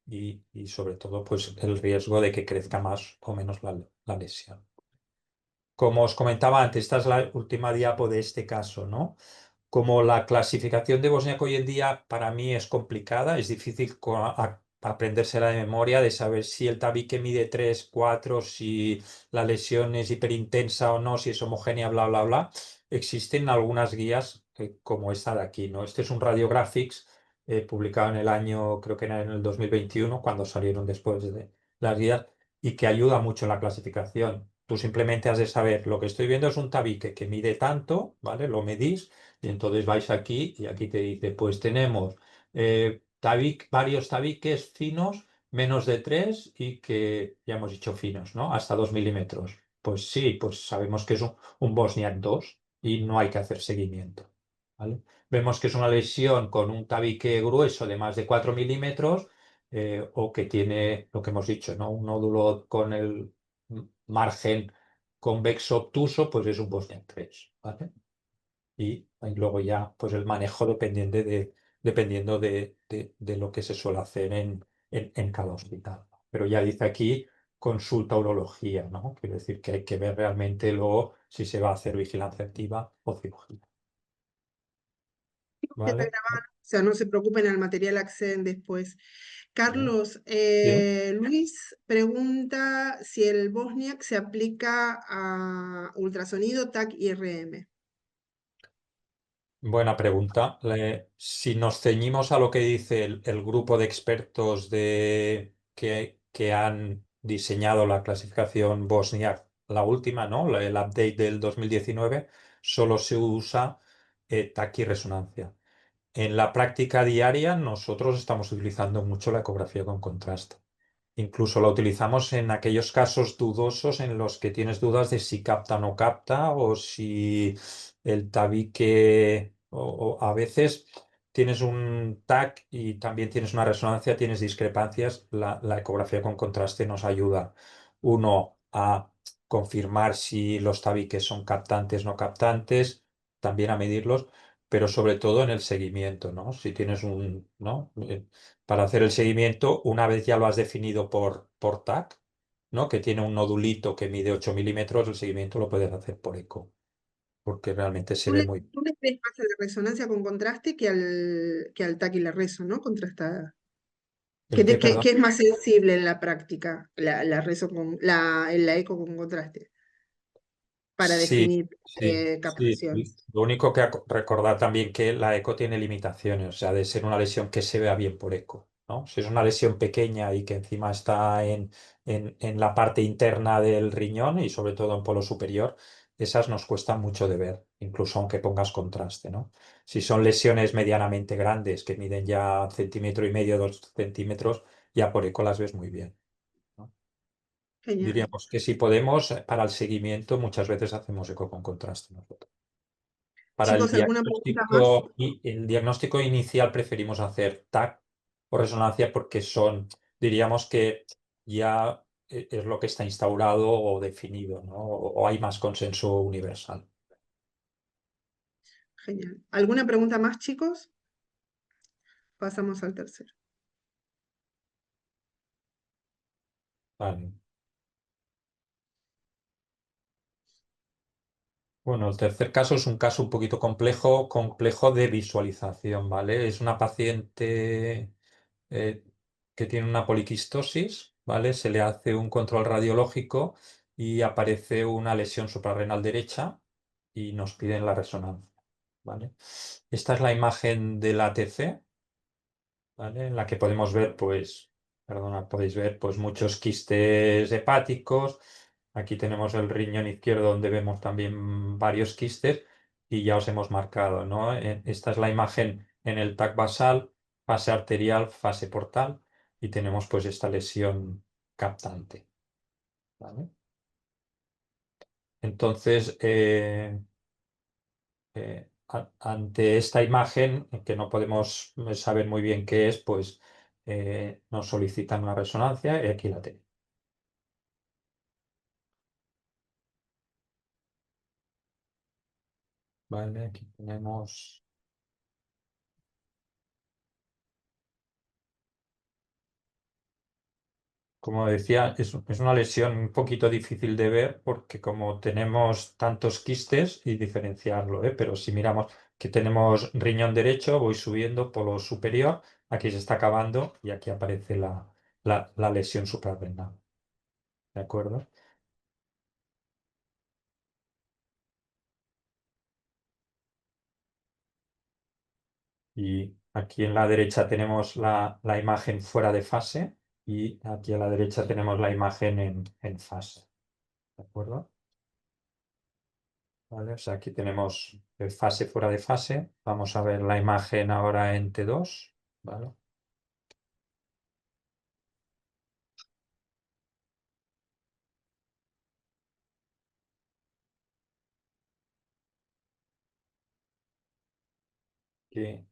y sobre todo pues, el riesgo de que crezca más o menos la lesión. Como os comentaba antes, esta es la última diapo de este caso, ¿no? Como la clasificación de Bosniak hoy en día para mí es complicada, es difícil aprendérsela de memoria, de saber si el tabique mide 3, 4, si la lesión es hiperintensa o no, si es homogénea, bla, bla, bla. Existen algunas guías como esta de aquí, ¿no? Este es un Radiographics publicado en el año, creo que era en el 2021, cuando salieron después de las guías, y que ayuda mucho en la clasificación. Tú simplemente has de saber, lo que estoy viendo es un tabique que mide tanto, ¿vale? Lo medís y entonces vais aquí y aquí te dice, pues tenemos varios tabiques finos, menos de 3 y que ya hemos dicho finos, ¿no? Hasta 2 milímetros. Pues sí, pues sabemos que es un Bosniak 2 y no hay que hacer seguimiento, ¿vale? Vemos que es una lesión con un tabique grueso de más de 4 milímetros o que tiene lo que hemos dicho, ¿no? Un nódulo con el margen convexo obtuso, pues es un Bosniak 3, ¿vale? Y luego ya pues el manejo dependiendo de lo que se suele hacer en cada hospital. Pero ya dice aquí consulta urología, ¿no? Quiere decir que hay que ver realmente luego si se va a hacer vigilancia activa o cirugía. Está ¿Vale? grabado, o sea, no se preocupen, al material acceden después. Carlos, Bien. Luis pregunta si el Bosniak se aplica a ultrasonido, TAC y RM. Buena pregunta. Si nos ceñimos a lo que dice el grupo de expertos que han diseñado la clasificación Bosniak, la última, ¿no? El update del 2019, solo se usa taquiresonancia. En la práctica diaria, nosotros estamos utilizando mucho la ecografía con contraste. Incluso la utilizamos en aquellos casos dudosos en los que tienes dudas de si capta o no capta o si el tabique o a veces tienes un TAC y también tienes una resonancia, tienes discrepancias. La ecografía con contraste nos ayuda, uno, a confirmar si los tabiques son captantes o no captantes, también a medirlos, pero sobre todo en el seguimiento, ¿no? Si tienes ¿no? Para hacer el seguimiento, una vez ya lo has definido por TAC, ¿no? Que tiene un nodulito que mide 8 milímetros, el seguimiento lo puedes hacer por eco, porque realmente se ¿Tú ve le, muy... tú le crees más a la resonancia con contraste que al TAC y la reso, ¿no? Contrastada. ¿El qué, perdón? ¿Qué es más sensible en la práctica? La eco con contraste, para Sí, definir sí. captaciones. Lo único que recordar también que la eco tiene limitaciones, o sea, de ser una lesión que se vea bien por eco, ¿no? Si es una lesión pequeña y que encima está en la parte interna del riñón y sobre todo en polo superior, esas nos cuestan mucho de ver, incluso aunque pongas contraste, ¿no? Si son lesiones medianamente grandes que miden ya 1,5 cm, 2 centímetros, ya por eco las ves muy bien. Genial. Diríamos que si podemos, para el seguimiento, muchas veces hacemos eco con contraste nosotros. Para Chicos, ¿alguna pregunta más? el diagnóstico inicial preferimos hacer TAC o resonancia porque diríamos que ya es lo que está instaurado o definido, ¿no? O hay más consenso universal. Genial. ¿Alguna pregunta más, chicos? Pasamos al tercero. Vale. Bueno, el tercer caso es un caso un poquito complejo de visualización, ¿vale? Es una paciente eh, que tiene una poliquistosis, ¿vale? Se le hace un control radiológico y aparece una lesión suprarrenal derecha y nos piden la resonancia, ¿vale? Esta es la imagen del ATC, ¿vale? En la que podemos ver, pues, perdona, podéis ver, pues, muchos quistes hepáticos. Aquí tenemos el riñón izquierdo donde vemos también varios quistes y ya os hemos marcado, ¿no? Esta es la imagen en el TAC basal, fase arterial, fase portal. y tenemos pues esta lesión captante. ¿Vale? Entonces, ante esta imagen, que no podemos saber muy bien qué es, pues nos solicitan una resonancia y aquí la tenemos. Vale, aquí tenemos. Como decía, es una lesión un poquito difícil de ver porque como tenemos tantos quistes y diferenciarlo, ¿eh? Pero si miramos que tenemos riñón derecho, voy subiendo polo superior, aquí se está acabando y aquí aparece la lesión suprarrenal. ¿De acuerdo? Y aquí en la derecha tenemos la imagen fuera de fase y aquí a la derecha tenemos la imagen en fase. ¿De acuerdo? ¿Vale? O sea, aquí tenemos fase fuera de fase. Vamos a ver la imagen ahora en T2. ¿Vale? Que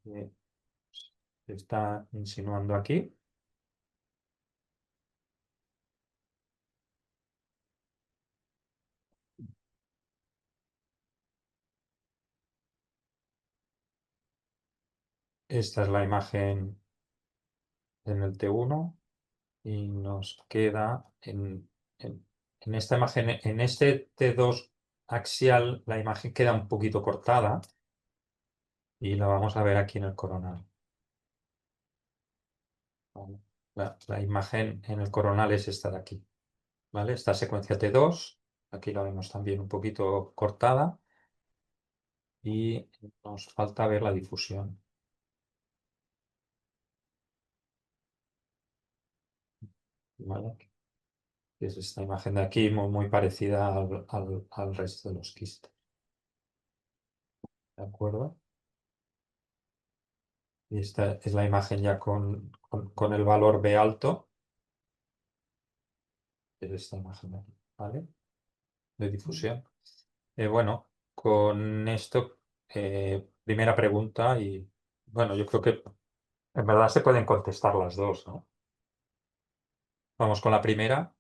se está insinuando aquí. Esta es la imagen en el T1 y nos queda en esta imagen, en este T2 axial, la imagen queda un poquito cortada y la vamos a ver aquí en el coronal. ¿Vale? La imagen en el coronal es esta de aquí. ¿Vale? Esta secuencia T2, aquí la vemos también un poquito cortada y nos falta ver la difusión. ¿Vale? Es esta imagen de aquí muy parecida al resto de los quistes. ¿De acuerdo? Y esta es la imagen ya con el valor B alto. Es esta imagen de aquí, ¿vale? De difusión. Bueno, con esto, primera pregunta y bueno, yo creo que en verdad se pueden contestar las dos, ¿no? Vamos con la primera.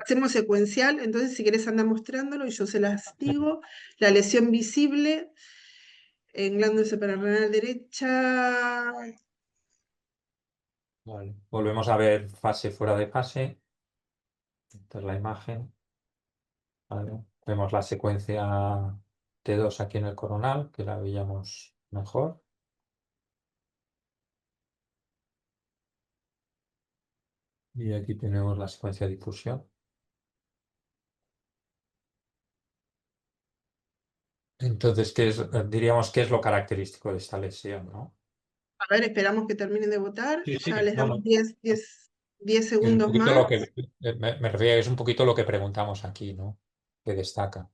Hacemos secuencial, entonces si quieres anda mostrándolo y yo se las digo. La lesión visible en glándula suprarrenal derecha. Vale. Volvemos a ver fase fuera de fase. Esta es la imagen. Vale. Vemos la secuencia T2 aquí en el coronal, que la veíamos mejor. Y aquí tenemos la secuencia de difusión. Entonces, diríamos que es lo característico de esta lesión, ¿no? A ver, esperamos que terminen de votar. Sí, sí, Ya les no, damos no. 10 Es un segundos poquito más. lo que me refiero, es un poquito lo que preguntamos aquí, ¿no? Que destaca.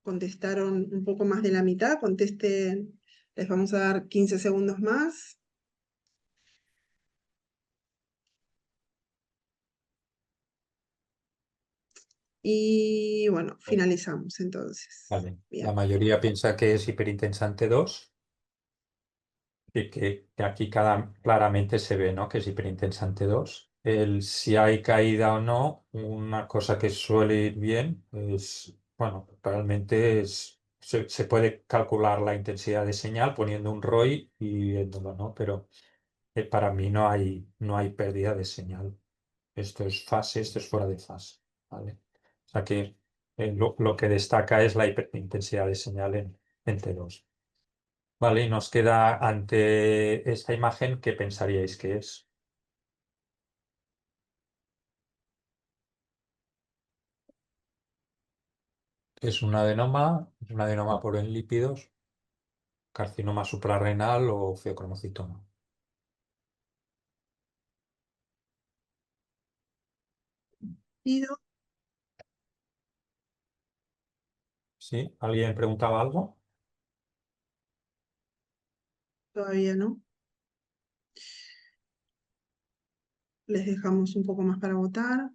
Contestaron un poco más de la mitad. Contesten, les vamos a dar 15 segundos más. Y bueno, finalizamos entonces. Vale. Bien. La mayoría piensa que es hiperintensante 2. Que aquí claramente se ve, ¿no? Que es hiperintensante 2. Si hay caída o no, una cosa que suele ir bien es, bueno, realmente se puede calcular la intensidad de señal poniendo un ROI y viéndolo, ¿no? Pero para mí no hay pérdida de señal. Esto es fase, esto es fuera de fase, ¿vale? O sea que lo que destaca es la hiperintensidad de señal en T2. Vale, y nos queda ante esta imagen, ¿qué pensaríais que es? ¿Es un adenoma por en lípidos, carcinoma suprarrenal o feocromocitoma? Pido. ¿Sí? ¿Alguien preguntaba algo? Todavía no. Les dejamos un poco más para votar.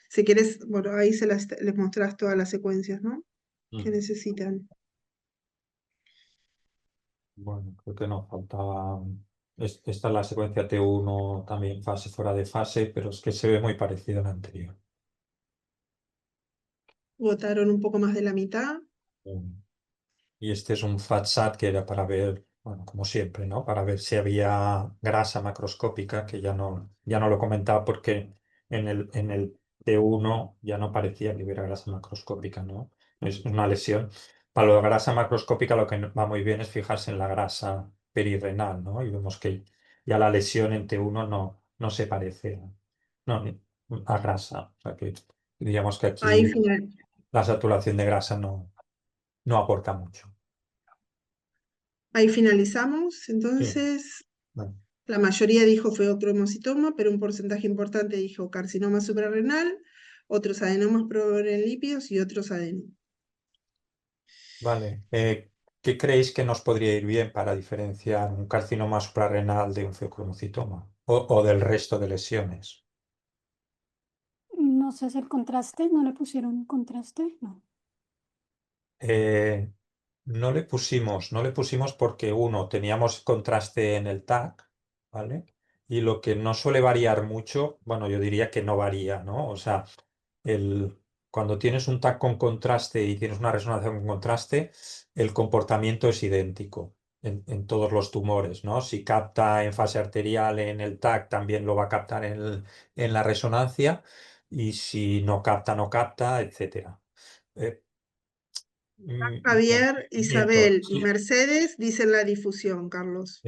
Si quieres, bueno, ahí les mostrás todas las secuencias, ¿no? Que necesitan. Bueno, creo que nos faltaba. Esta es la secuencia T1, también fase fuera de fase, pero es que se ve muy parecido a la anterior. Votaron un poco más de la mitad. Y este es un FATSAT que era para ver, bueno, como siempre, ¿no? Para ver si había grasa macroscópica, que ya no lo comentaba porque en el T1 ya no parecía que hubiera grasa macroscópica, ¿no? Es una lesión. Para la grasa macroscópica lo que va muy bien es fijarse en la grasa perirrenal, ¿no? Y vemos que ya la lesión en T1 no se parece no, a grasa. O sea que diríamos que Ahí, aquí la saturación de grasa no aporta mucho. ahí finalizamos. Sí, Entonces, bueno, la mayoría dijo feocromocitoma, pero un porcentaje importante dijo carcinoma suprarrenal, otros adenomas lípidos y otros adenomas. vale. ¿Qué creéis que nos podría ir bien para diferenciar un carcinoma suprarrenal de un feocromocitoma o del resto de lesiones? No sé si el contraste, ¿no le pusieron contraste? No. Eh, no le pusimos porque uno, teníamos contraste en el TAC, ¿vale? Y lo que no suele variar mucho, bueno, yo diría que no varía, ¿no? O sea, el, cuando tienes un TAC con contraste y tienes una resonancia con contraste, el comportamiento es idéntico en todos los tumores, ¿no? Si capta en fase arterial en el TAC, también lo va a captar en la resonancia, y si no capta, no capta, etcétera. Eh, no, Javier, miento. Isabel y Mercedes dicen la difusión, Carlos.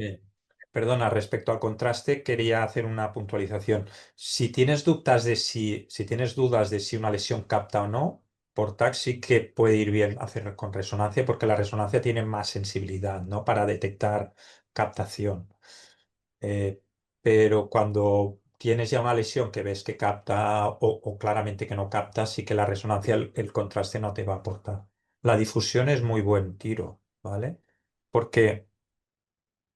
Perdona, respecto al contraste, quería hacer una puntualización. Si tienes dudas de si una lesión capta o no, por TAC sí que puede ir bien hacer con resonancia, porque la resonancia tiene más sensibilidad, ¿no? Para detectar captación. Eh, pero cuando tienes ya una lesión que ves que capta o claramente que no capta, sí que la resonancia, el contraste no te va a aportar. La difusión es muy buen tiro, ¿vale? Porque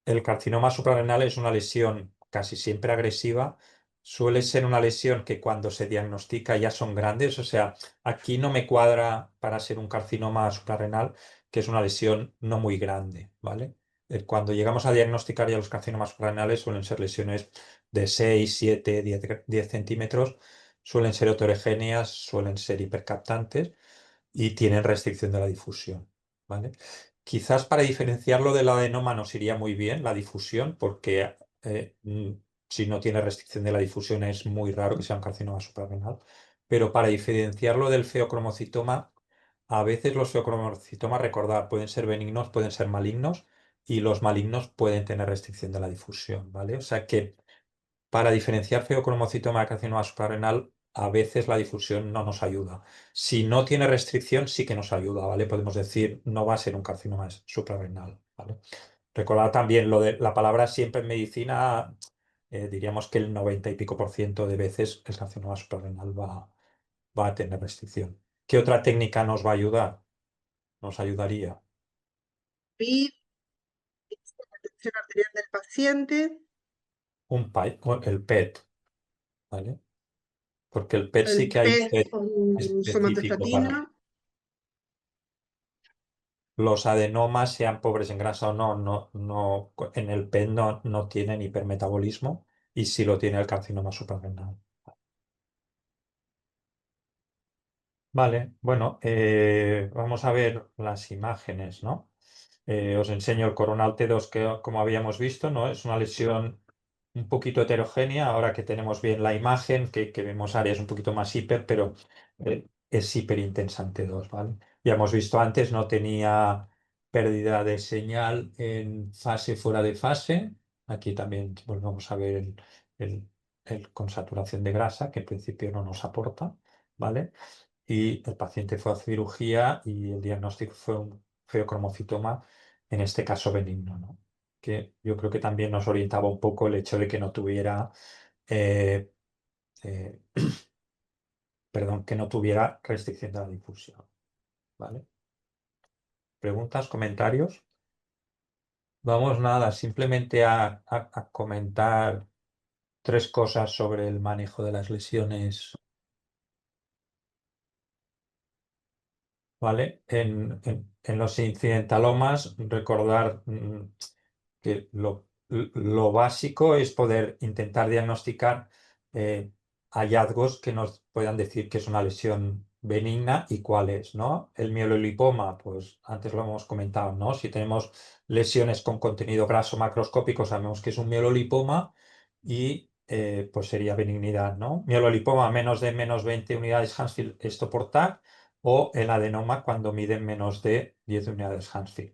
el carcinoma suprarrenal es una lesión casi siempre agresiva. Suele ser una lesión que cuando se diagnostica ya son grandes. O sea, aquí no me cuadra para ser un carcinoma suprarrenal, que es una lesión no muy grande, ¿vale? Cuando llegamos a diagnosticar ya los carcinomas suprarrenales suelen ser lesiones de 6, 7, 10 centímetros. Suelen ser heterogéneas, suelen ser hipercaptantes y tienen restricción de la difusión, ¿vale? Quizás para diferenciarlo del adenoma nos iría muy bien la difusión, porque si no tiene restricción de la difusión es muy raro que sea un carcinoma suprarrenal. Pero para diferenciarlo del feocromocitoma, a veces los feocromocitomas, recordad, pueden ser benignos, pueden ser malignos, y los malignos pueden tener restricción de la difusión, ¿vale? O sea que para diferenciar feocromocitoma de carcinoma suprarrenal, a veces la difusión no nos ayuda. Si no tiene restricción, sí que nos ayuda, ¿vale? Podemos decir, no va a ser un carcinoma suprarrenal, ¿vale? Recordad también lo de la palabra siempre en medicina, diríamos que el 90 y pico por ciento de veces el carcinoma suprarrenal va a tener restricción. ¿Qué otra técnica nos va a ayudar? Nos ayudaría PIB, la tensión arterial del paciente, el PET, ¿vale? Porque el PET sí el que hay PET PET con específico para. somatostatina. Los adenomas, sean pobres en grasa o no, en el PET no tienen hipermetabolismo, y sí lo tiene el carcinoma suprarrenal. Vale, bueno, vamos a ver las imágenes, ¿no? Os enseño el coronal T2 que, como habíamos visto, ¿no? Es una lesión un poquito heterogénea. Ahora que tenemos bien la imagen, que vemos áreas un poquito más hiper, pero es hiperintensa en T2, ¿vale? Ya hemos visto antes, no tenía pérdida de señal en fase fuera de fase. Aquí también volvemos a ver el con saturación de grasa, que en principio no nos aporta, ¿vale? Y el paciente fue a cirugía y el diagnóstico fue un feocromocitoma, en este caso benigno, ¿no? Que yo creo que también nos orientaba un poco el hecho de que no tuviera, eh, eh, perdón, que no tuviera restricción de la difusión, ¿vale? ¿Preguntas, comentarios? Vamos nada, simplemente a comentar 3 cosas sobre el manejo de las lesiones, ¿vale? En los incidentalomas, recordar que lo básico es poder intentar diagnosticar eh, hallazgos que nos puedan decir que es una lesión benigna y cuál es, ¿no? El mielolipoma, pues antes lo hemos comentado, ¿no? Si tenemos lesiones con contenido graso macroscópico, sabemos que es un mielolipoma y pues sería benignidad, ¿no? Mielolipoma menos 20 unidades Hansfield, esto por TAC, o el adenoma cuando miden menos de 10 unidades Hansfield.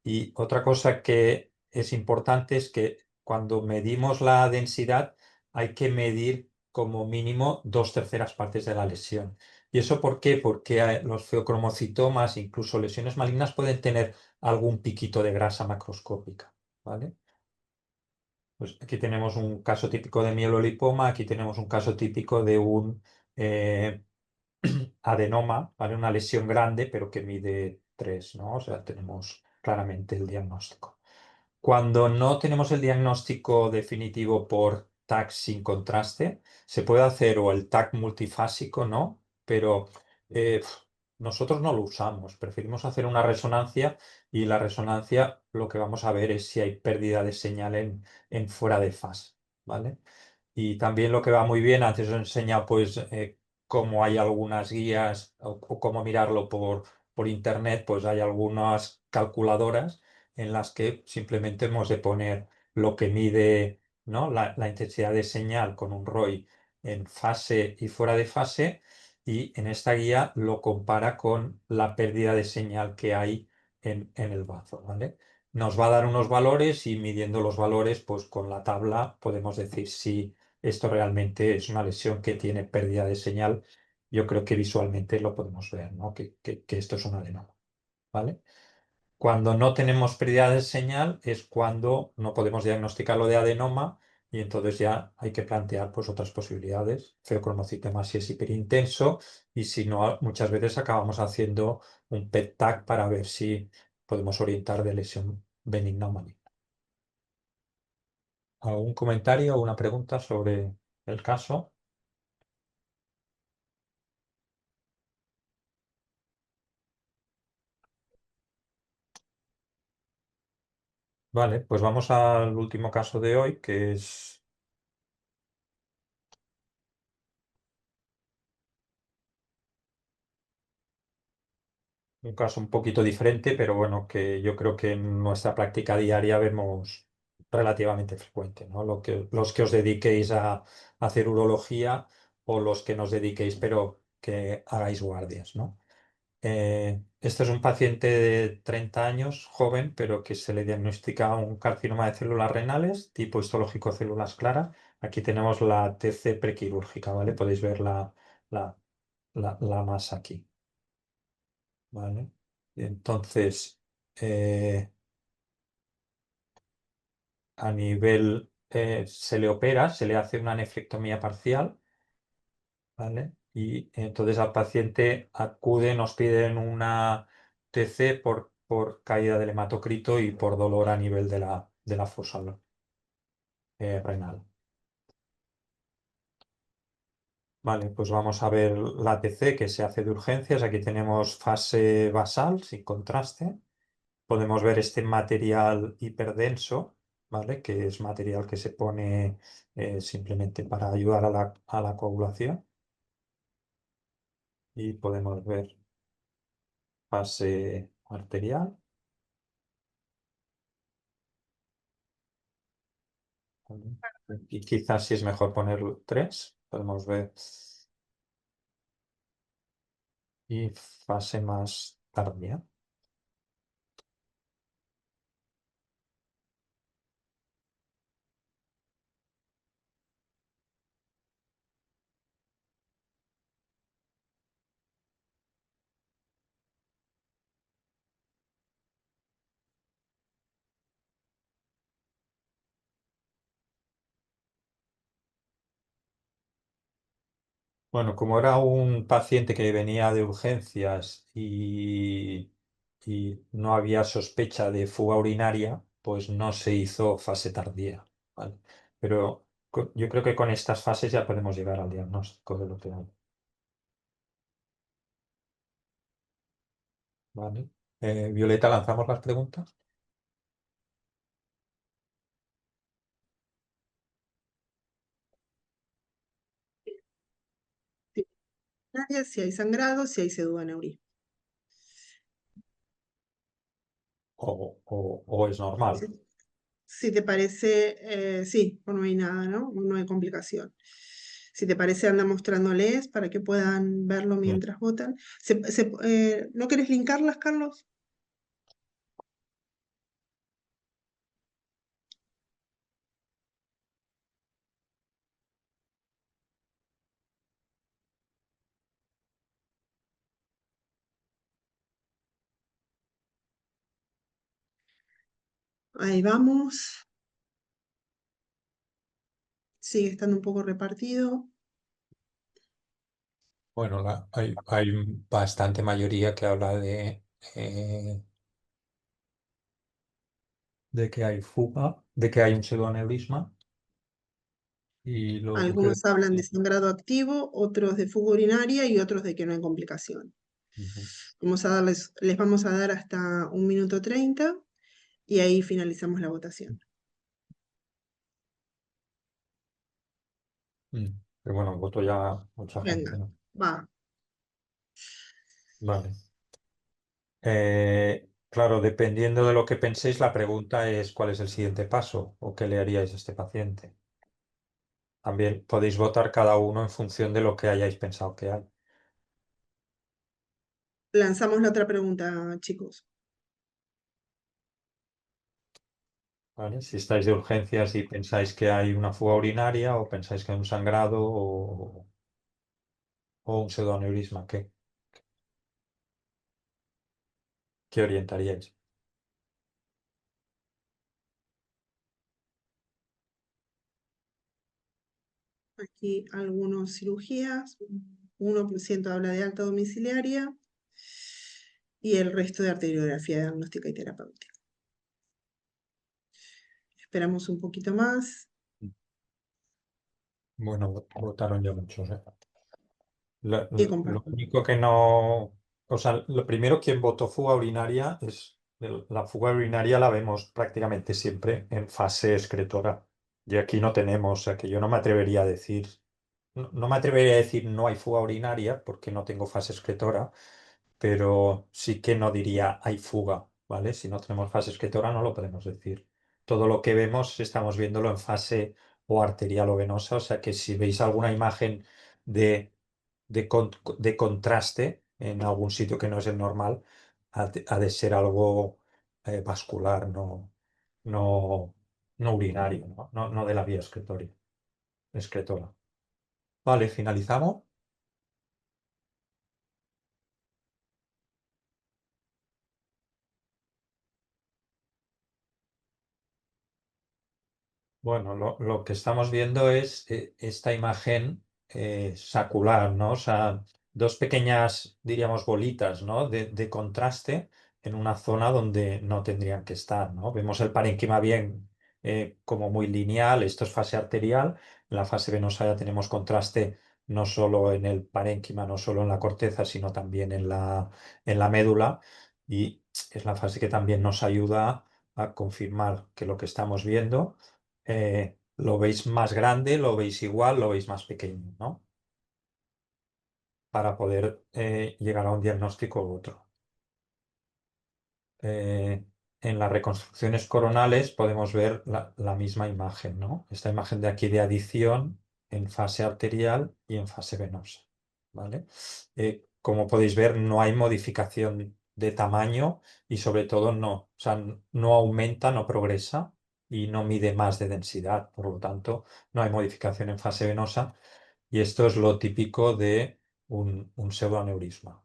Y otra cosa que es importante es que cuando medimos la densidad hay que medir como mínimo 2/3 partes de la lesión. ¿Y eso por qué? Porque los feocromocitomas, incluso lesiones malignas, pueden tener algún piquito de grasa macroscópica, ¿vale? Pues aquí tenemos un caso típico de mielolipoma, aquí tenemos un caso típico de un eh, adenoma, ¿vale? Una lesión grande, pero que mide 3, ¿no? O sea, tenemos claramente el diagnóstico. Cuando no tenemos el diagnóstico definitivo por TAC sin contraste, se puede hacer o el TAC multifásico, ¿no? Pero eh, nosotros no lo usamos, preferimos hacer una resonancia y la resonancia lo que vamos a ver es si hay pérdida de señal en fuera de fase, ¿vale? Y también lo que va muy bien, antes os he enseñado pues cómo hay algunas guías o cómo mirarlo por internet, pues hay algunas calculadoras en las que simplemente hemos de poner lo que mide, ¿no? la intensidad de señal con un ROI en fase y fuera de fase, y en esta guía lo compara con la pérdida de señal que hay en el bazo, ¿vale? Nos va a dar unos valores y midiendo los valores, pues con la tabla podemos decir si esto realmente es una lesión que tiene pérdida de señal. Yo creo que visualmente lo podemos ver, ¿no? Que esto es un adenoma, ¿vale? Cuando no tenemos pérdida de señal es cuando no podemos diagnosticarlo de adenoma y entonces ya hay que plantear pues otras posibilidades. Feocromocitoma si es hiperintenso y si no, muchas veces acabamos haciendo un PET-TAC para ver si podemos orientar de lesión benigna o maligna. ¿Algún comentario o una pregunta sobre el caso? Vale, pues vamos al último caso de hoy, que es un caso un poquito diferente, pero bueno, que yo creo que en nuestra práctica diaria vemos relativamente frecuente, ¿no? Los que os dediquéis a hacer urología o los que nos dediquéis, pero que hagáis guardias, ¿no? Este es un paciente de 30 años, joven, pero que se le diagnostica un carcinoma de células renales, tipo histológico células claras. Aquí tenemos la TC prequirúrgica, ¿vale? Podéis ver la, la masa aquí, ¿vale? Entonces, a nivel, se le opera, se le hace una nefrectomía parcial, ¿vale? Y entonces al paciente acude, nos piden una TC por caída del hematocrito y por dolor a nivel de la fosa renal. Vale, pues vamos a ver la TC que se hace de urgencias. Aquí tenemos fase basal sin contraste. Podemos ver este material hiperdenso, ¿vale? Que es material que se pone simplemente para ayudar a la coagulación. Y podemos ver fase arterial. ¿Vale? Y quizás si es mejor poner 3, podemos ver. Y fase más tardía. Bueno, como era un paciente que venía de urgencias y no había sospecha de fuga urinaria, pues no se hizo fase tardía, ¿vale? Pero yo creo que con estas fases ya podemos llegar al diagnóstico de lo que hay. ¿Vale? Violeta, ¿lanzamos las preguntas? Si hay sangrado, si hay pseudoaneurisma. ¿O es normal? Si te parece, sí, o no hay nada, ¿no? No hay complicación. Si te parece, anda mostrándoles para que puedan verlo Bien. mientras votan. ¿No querés linkarlas, Carlos? Ahí vamos. Sigue estando un poco repartido. Bueno, hay bastante mayoría que habla de que hay fuga, de que hay un pseudoaneurisma. Y luego que... Algunos hablan de sangrado activo, otros de fuga urinaria y otros de que no hay complicación. Ujú. Les vamos a dar hasta 1 minuto 30 y ahí finalizamos la votación. Pero bueno, voto ya mucha gente, Venga, ¿no? va. Vale. Claro, dependiendo de lo que penséis, la pregunta es ¿cuál es el siguiente paso? ¿O qué le haríais a este paciente? También podéis votar cada uno en función de lo que hayáis pensado que hay. Lanzamos la otra pregunta, chicos. ¿Vale? Si estáis de urgencias y pensáis que hay una fuga urinaria o pensáis que hay un sangrado o un pseudoaneurisma, ¿qué orientaríais? Aquí algunas cirugías, 1% habla de alta domiciliaria y el resto de arteriografía diagnóstica y terapéutica. Esperamos un poquito más. Bueno, votaron ya muchos, ¿eh? Y Lo comparto. único que no... O sea, lo primero, quien votó fuga urinaria es... La fuga urinaria la vemos prácticamente siempre en fase excretora. Y aquí no tenemos, o sea, que yo no me atrevería a decir... No me atrevería a decir no hay fuga urinaria porque no tengo fase excretora, pero sí que no diría hay fuga, ¿vale? Si no tenemos fase excretora no lo podemos decir. Todo lo que vemos estamos viéndolo en fase o arterial o venosa, o sea que si veis alguna imagen de, de contraste en algún sitio que no es el normal, ha de ser algo vascular, no, no urinario, no de la vía excretora. Vale, finalizamos. Bueno, lo que estamos viendo es esta imagen sacular, ¿no? O sea, dos pequeñas, diríamos, bolitas, ¿no? De contraste en una zona donde no tendrían que estar, ¿no? Vemos el parénquima bien como muy lineal, esto es fase arterial, en la fase venosa ya tenemos contraste no solo en el parénquima, no solo en la corteza, sino también en la médula y es la fase que también nos ayuda a confirmar que lo que estamos viendo lo veis más grande, lo veis igual, lo veis más pequeño, ¿no? Para poder llegar a un diagnóstico u otro. En las reconstrucciones coronales podemos ver la misma imagen, ¿no? Esta imagen de aquí de adición en fase arterial y en fase venosa, ¿vale? Como podéis ver, no hay modificación de tamaño y sobre todo o sea, no aumenta, no progresa y no mide más de densidad. Por lo tanto, no hay modificación en fase venosa y esto es lo típico de un pseudoaneurisma,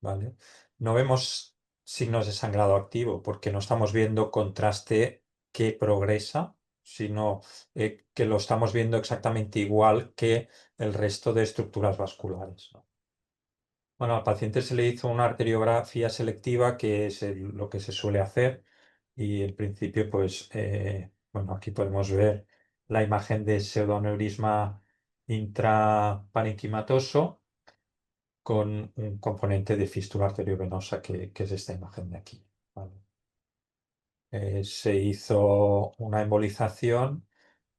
¿vale? No vemos signos de sangrado activo porque no estamos viendo contraste que progresa, sino que lo estamos viendo exactamente igual que el resto de estructuras vasculares, ¿no? Bueno, al paciente se le hizo una arteriografía selectiva, que es lo que se suele hacer, Y en principio, pues, bueno, aquí podemos ver la imagen de pseudoneurisma intraparenquimatoso con un componente de fístula arteriovenosa que es esta imagen de aquí, ¿vale? Se hizo una embolización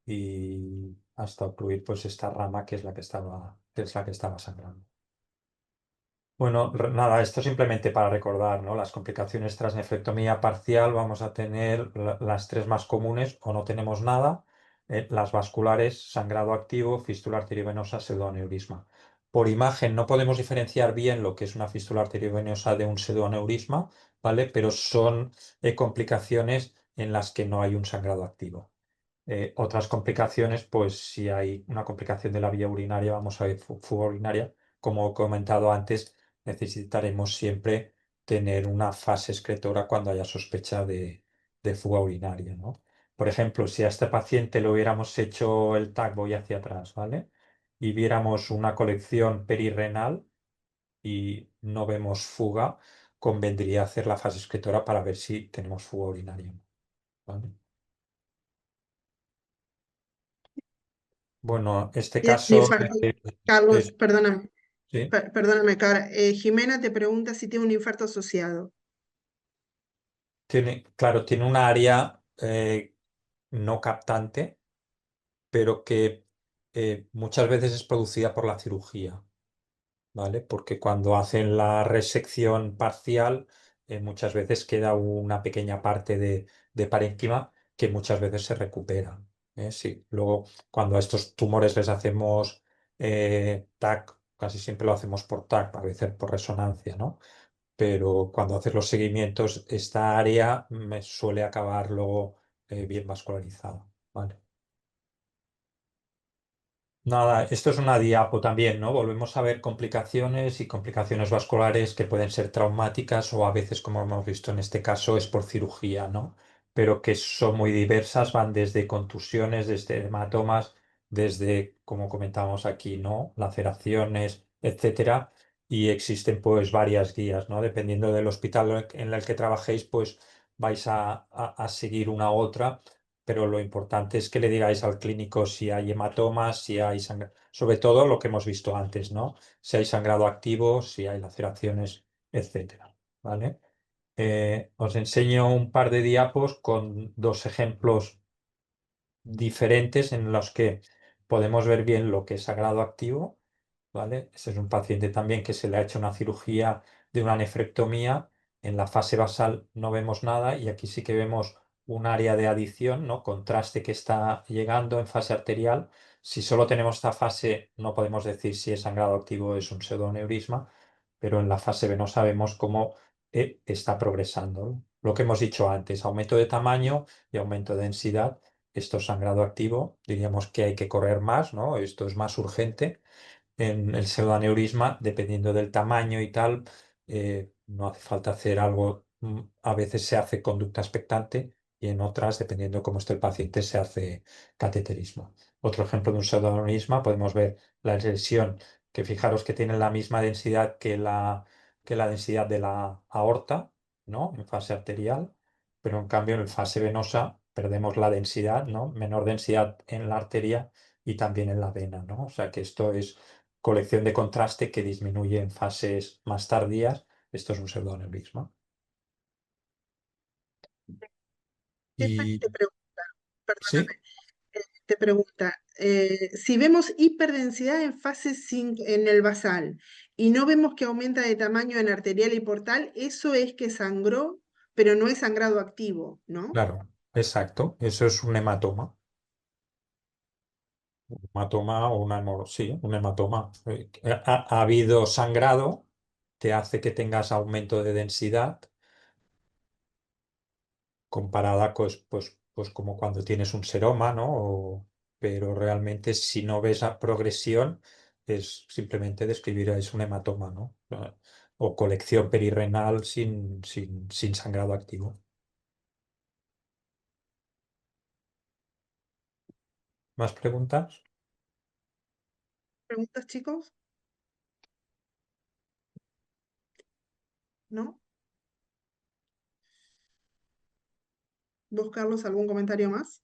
y hasta ocluir pues esta rama que es la que estaba sangrando. Bueno, nada, esto simplemente para recordar, ¿no? Las complicaciones tras nefrectomía parcial vamos a tener las tres más comunes o no tenemos nada, las vasculares, sangrado activo, fístula arteriovenosa, pseudoaneurisma. Por imagen no podemos diferenciar bien lo que es una fístula arteriovenosa de un pseudoaneurisma, ¿vale? Pero son complicaciones en las que no hay un sangrado activo. Otras complicaciones, pues si hay una complicación de la vía urinaria, vamos a ver fuga urinaria, como he comentado antes, necesitaremos siempre tener una fase excretora cuando haya sospecha de fuga urinaria, ¿no? Por ejemplo, si a este paciente le hubiéramos hecho el TAC, voy hacia atrás, ¿vale? Y viéramos una colección perirrenal y no vemos fuga, convendría hacer la fase excretora para ver si tenemos fuga urinaria, ¿vale? Bueno, este Tiene un caso infarto. Carlos, es- perdóname, sí, perdóname, Cara. Jimena te pregunta si tiene un infarto asociado. claro, tiene un área no captante, pero que muchas veces es producida por la cirugía, ¿vale? Porque cuando hacen la resección parcial, muchas veces queda una pequeña parte de parénquima que muchas veces se recupera, ¿eh? Sí. Luego, cuando a estos tumores les hacemos TAC, casi siempre lo hacemos por TAC, a veces por resonancia, ¿no? Pero cuando haces los seguimientos, esta área me suele acabar luego bien vascularizada, ¿vale? Nada, esto es una diapo también, ¿no? Volvemos a ver complicaciones y complicaciones vasculares que pueden ser traumáticas o a veces, como hemos visto en este caso, es por cirugía, ¿no? Pero que son muy diversas, van desde contusiones, desde hematomas, desde, como comentábamos aquí, ¿no? Laceraciones, etcétera. Y existen pues varias guías, ¿no? Dependiendo del hospital en el que trabajéis, pues vais a seguir una u otra, pero lo importante es que le digáis al clínico si hay hematomas, si hay sangre, sobre todo lo que hemos visto antes, ¿no? Si hay sangrado activo, si hay laceraciones, etcétera, ¿vale? Os enseño un par de diapos con dos ejemplos diferentes en los que podemos ver bien lo que es sangrado activo, ¿vale? Este es un paciente también que se le ha hecho una cirugía de una nefrectomía. En la fase basal no vemos nada y aquí sí que vemos un área de adición, ¿no? Contraste que está llegando en fase arterial. Si solo tenemos esta fase, no podemos decir si es sangrado activo o es un pseudoneurisma, pero en la fase venosa vemos cómo está progresando. Lo que hemos dicho antes, aumento de tamaño y aumento de densidad. Esto es sangrado activo, diríamos que hay que correr más, ¿no? Esto es más urgente. En el pseudoaneurisma, dependiendo del tamaño y tal, no hace falta hacer algo, a veces se hace conducta expectante y en otras, dependiendo cómo esté el paciente, se hace cateterismo. Otro ejemplo de un pseudoaneurisma, podemos ver la lesión, que fijaros que tiene la misma densidad que la densidad de la aorta, ¿no? En fase arterial, pero en cambio en fase venosa perdemos la densidad, ¿no? Menor densidad en la arteria y también en la vena, ¿no? O sea que esto es colección de contraste que disminuye en fases más tardías. Esto es un pseudoneurisma. Stephanie Y te pregunta, sí, perdóname, te pregunta, si vemos hiperdensidad en fase 5 en el basal y no vemos que aumenta de tamaño en arterial y portal, eso es que sangró, pero no es sangrado activo, ¿no? claro, exacto. Eso es un hematoma. Un hematoma o una sí, un hematoma. Ha habido sangrado, te hace que tengas aumento de densidad comparada pues como cuando tienes un seroma, ¿no? Pero realmente si no ves la progresión, es simplemente describir es un hematoma, ¿no? O colección perirrenal sin sangrado activo. ¿Más preguntas? ¿Preguntas, chicos? ¿No? ¿Vos, Carlos, algún comentario más?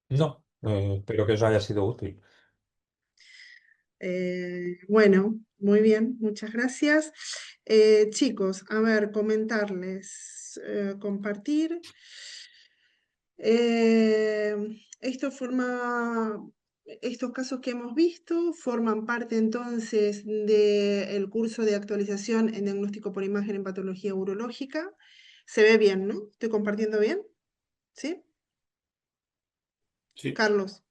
No, espero que os haya sido útil. Bueno, muy bien, muchas gracias. Chicos, a ver, comentarles, compartir. Eh, estos casos que hemos visto forman parte entonces del curso de actualización en diagnóstico por imagen en patología urológica. Se ve bien, ¿no? ¿Estoy compartiendo bien? ¿Sí? Sí. Carlos,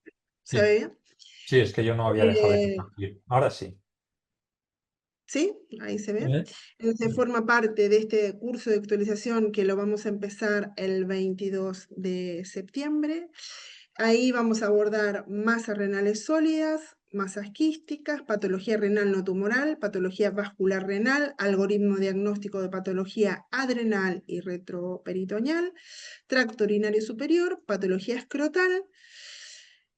¿se Sí, ve bien? sí, es que yo no había dejado de Eh, compartir. Ahora sí. ¿Sí? Ahí se ve. ¿Eh? Entonces forma parte de este curso de actualización que lo vamos a empezar el 22 de septiembre. Ahí vamos a abordar masas renales sólidas, masas quísticas, patología renal no tumoral, patología vascular renal, algoritmo diagnóstico de patología adrenal y retroperitoneal, tracto urinario superior, patología escrotal,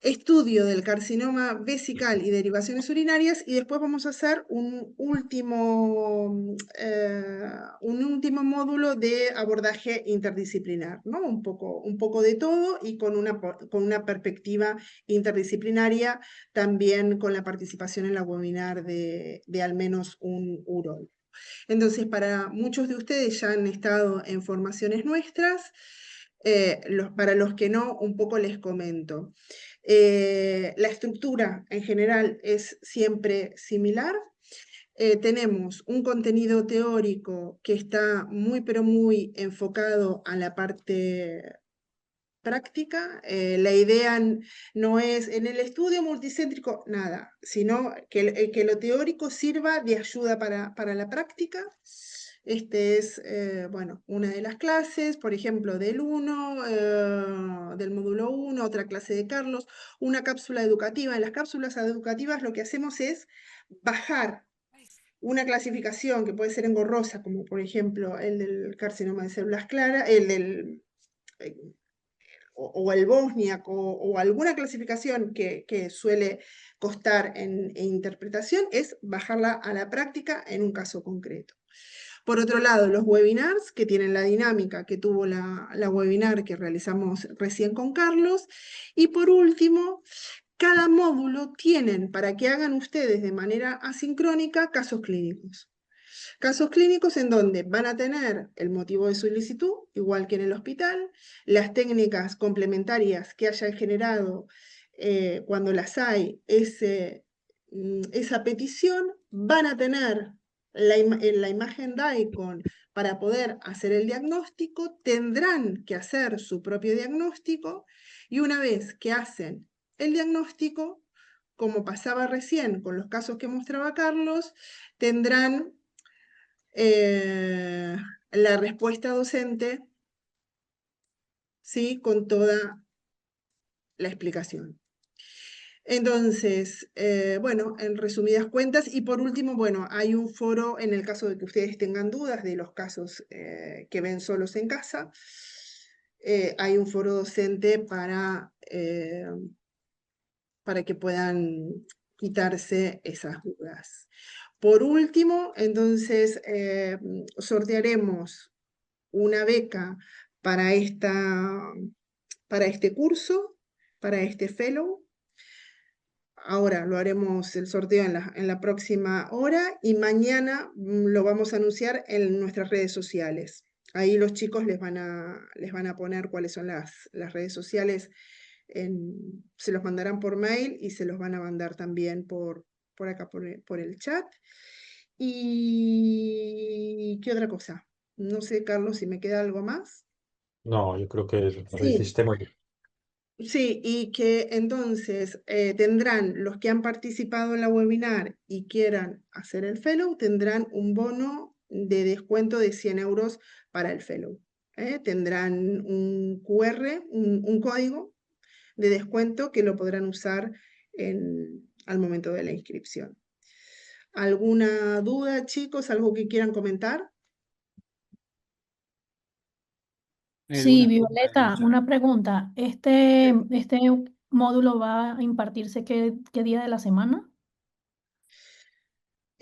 estudio del carcinoma vesical y derivaciones urinarias, y después vamos a hacer un último módulo de abordaje interdisciplinar, ¿no? Un poco de todo y con una perspectiva interdisciplinaria, también con la participación en la webinar de al menos un urólogo. Entonces, para muchos de ustedes ya han estado en formaciones nuestras, para los que no, un poco les comento. La estructura en general es siempre similar. Tenemos un contenido teórico que está muy, pero muy enfocado a la parte práctica. La idea no es en el estudio multicéntrico, nada, sino que lo teórico sirva de ayuda para la práctica. Este es, bueno, una de las clases, por ejemplo, del módulo 1, otra clase de Carlos, una cápsula educativa. En las cápsulas educativas lo que hacemos es bajar una clasificación que puede ser engorrosa, como por ejemplo el del carcinoma de células claras, el del o el bosniaco o alguna clasificación que suele costar en interpretación, es bajarla a la práctica en un caso concreto. Por otro lado, los webinars, que tienen la dinámica que tuvo la webinar que realizamos recién con Carlos. Y por último, cada módulo tienen, para que hagan ustedes de manera asincrónica, casos clínicos. Casos clínicos en donde van a tener el motivo de solicitud, igual que en el hospital, las técnicas complementarias que hayan generado cuando las hay esa petición, van a tener la imagen DICOM para poder hacer el diagnóstico, tendrán que hacer su propio diagnóstico, y una vez que hacen el diagnóstico, como pasaba recién con los casos que mostraba Carlos, tendrán la respuesta docente, ¿sí? Con toda la explicación. Entonces, bueno, en resumidas cuentas, y por último, bueno, hay un foro en el caso de que ustedes tengan dudas de los casos que ven solos en casa, hay un foro docente para que puedan quitarse esas dudas. Por último, entonces, sortearemos una beca para este curso, para este fellow. Ahora lo haremos el sorteo en la próxima hora, y mañana lo vamos a anunciar en nuestras redes sociales. Ahí los chicos les van a poner cuáles son las redes sociales. Se los mandarán por mail y se los van a mandar también por acá, por el chat. ¿Y qué otra cosa? No sé, Carlos, si me queda algo más. No, yo creo que lo Sí, hiciste muy bien. sí, y que entonces tendrán los que han participado en la webinar y quieran hacer el fellow, tendrán un bono de descuento de 100 euros para el fellow. Tendrán un QR, un código de descuento que lo podrán usar al momento de la inscripción. ¿Alguna duda, chicos? ¿Algo que quieran comentar? Sí, Una Violeta, pregunta, una pregunta. ¿Este módulo va a impartirse qué día de la semana?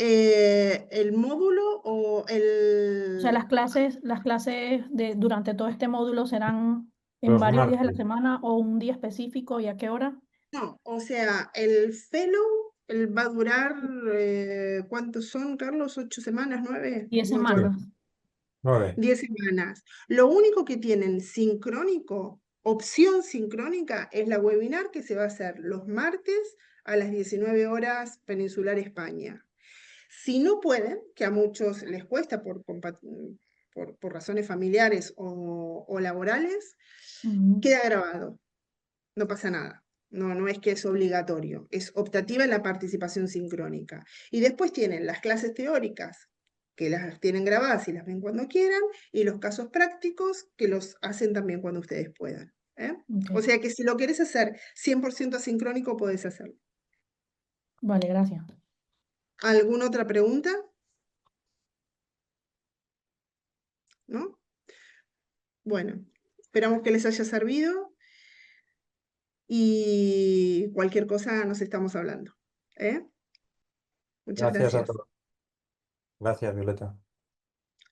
el módulo o O sea, el... las clases durante todo este módulo serán en Los varios días de la martes. semana o un día específico y a qué hora. No, o sea, el fellow va a durar, ¿cuántos son, Carlos? ¿8 semanas, 9? 10 No me acuerdo. semanas. 9. 10 semanas. Lo único que tienen sincrónico, opción sincrónica, es la webinar que se va a hacer los martes a las 19 horas Peninsular España. Si no pueden, que a muchos les cuesta por razones familiares o laborales, Ujú. queda grabado. No pasa nada. No es que es obligatorio. Es optativa la participación sincrónica. Y después tienen las clases teóricas, que las tienen grabadas y las ven cuando quieran, y los casos prácticos, que los hacen también cuando ustedes puedan. Ok. O sea que si lo quieres hacer 100% asincrónico, puedes hacerlo. Vale, gracias. ¿Alguna otra pregunta? ¿No? Bueno, esperamos que les haya servido y cualquier cosa nos estamos hablando. Muchas Gracias a gracias. todos. Gracias, Violeta.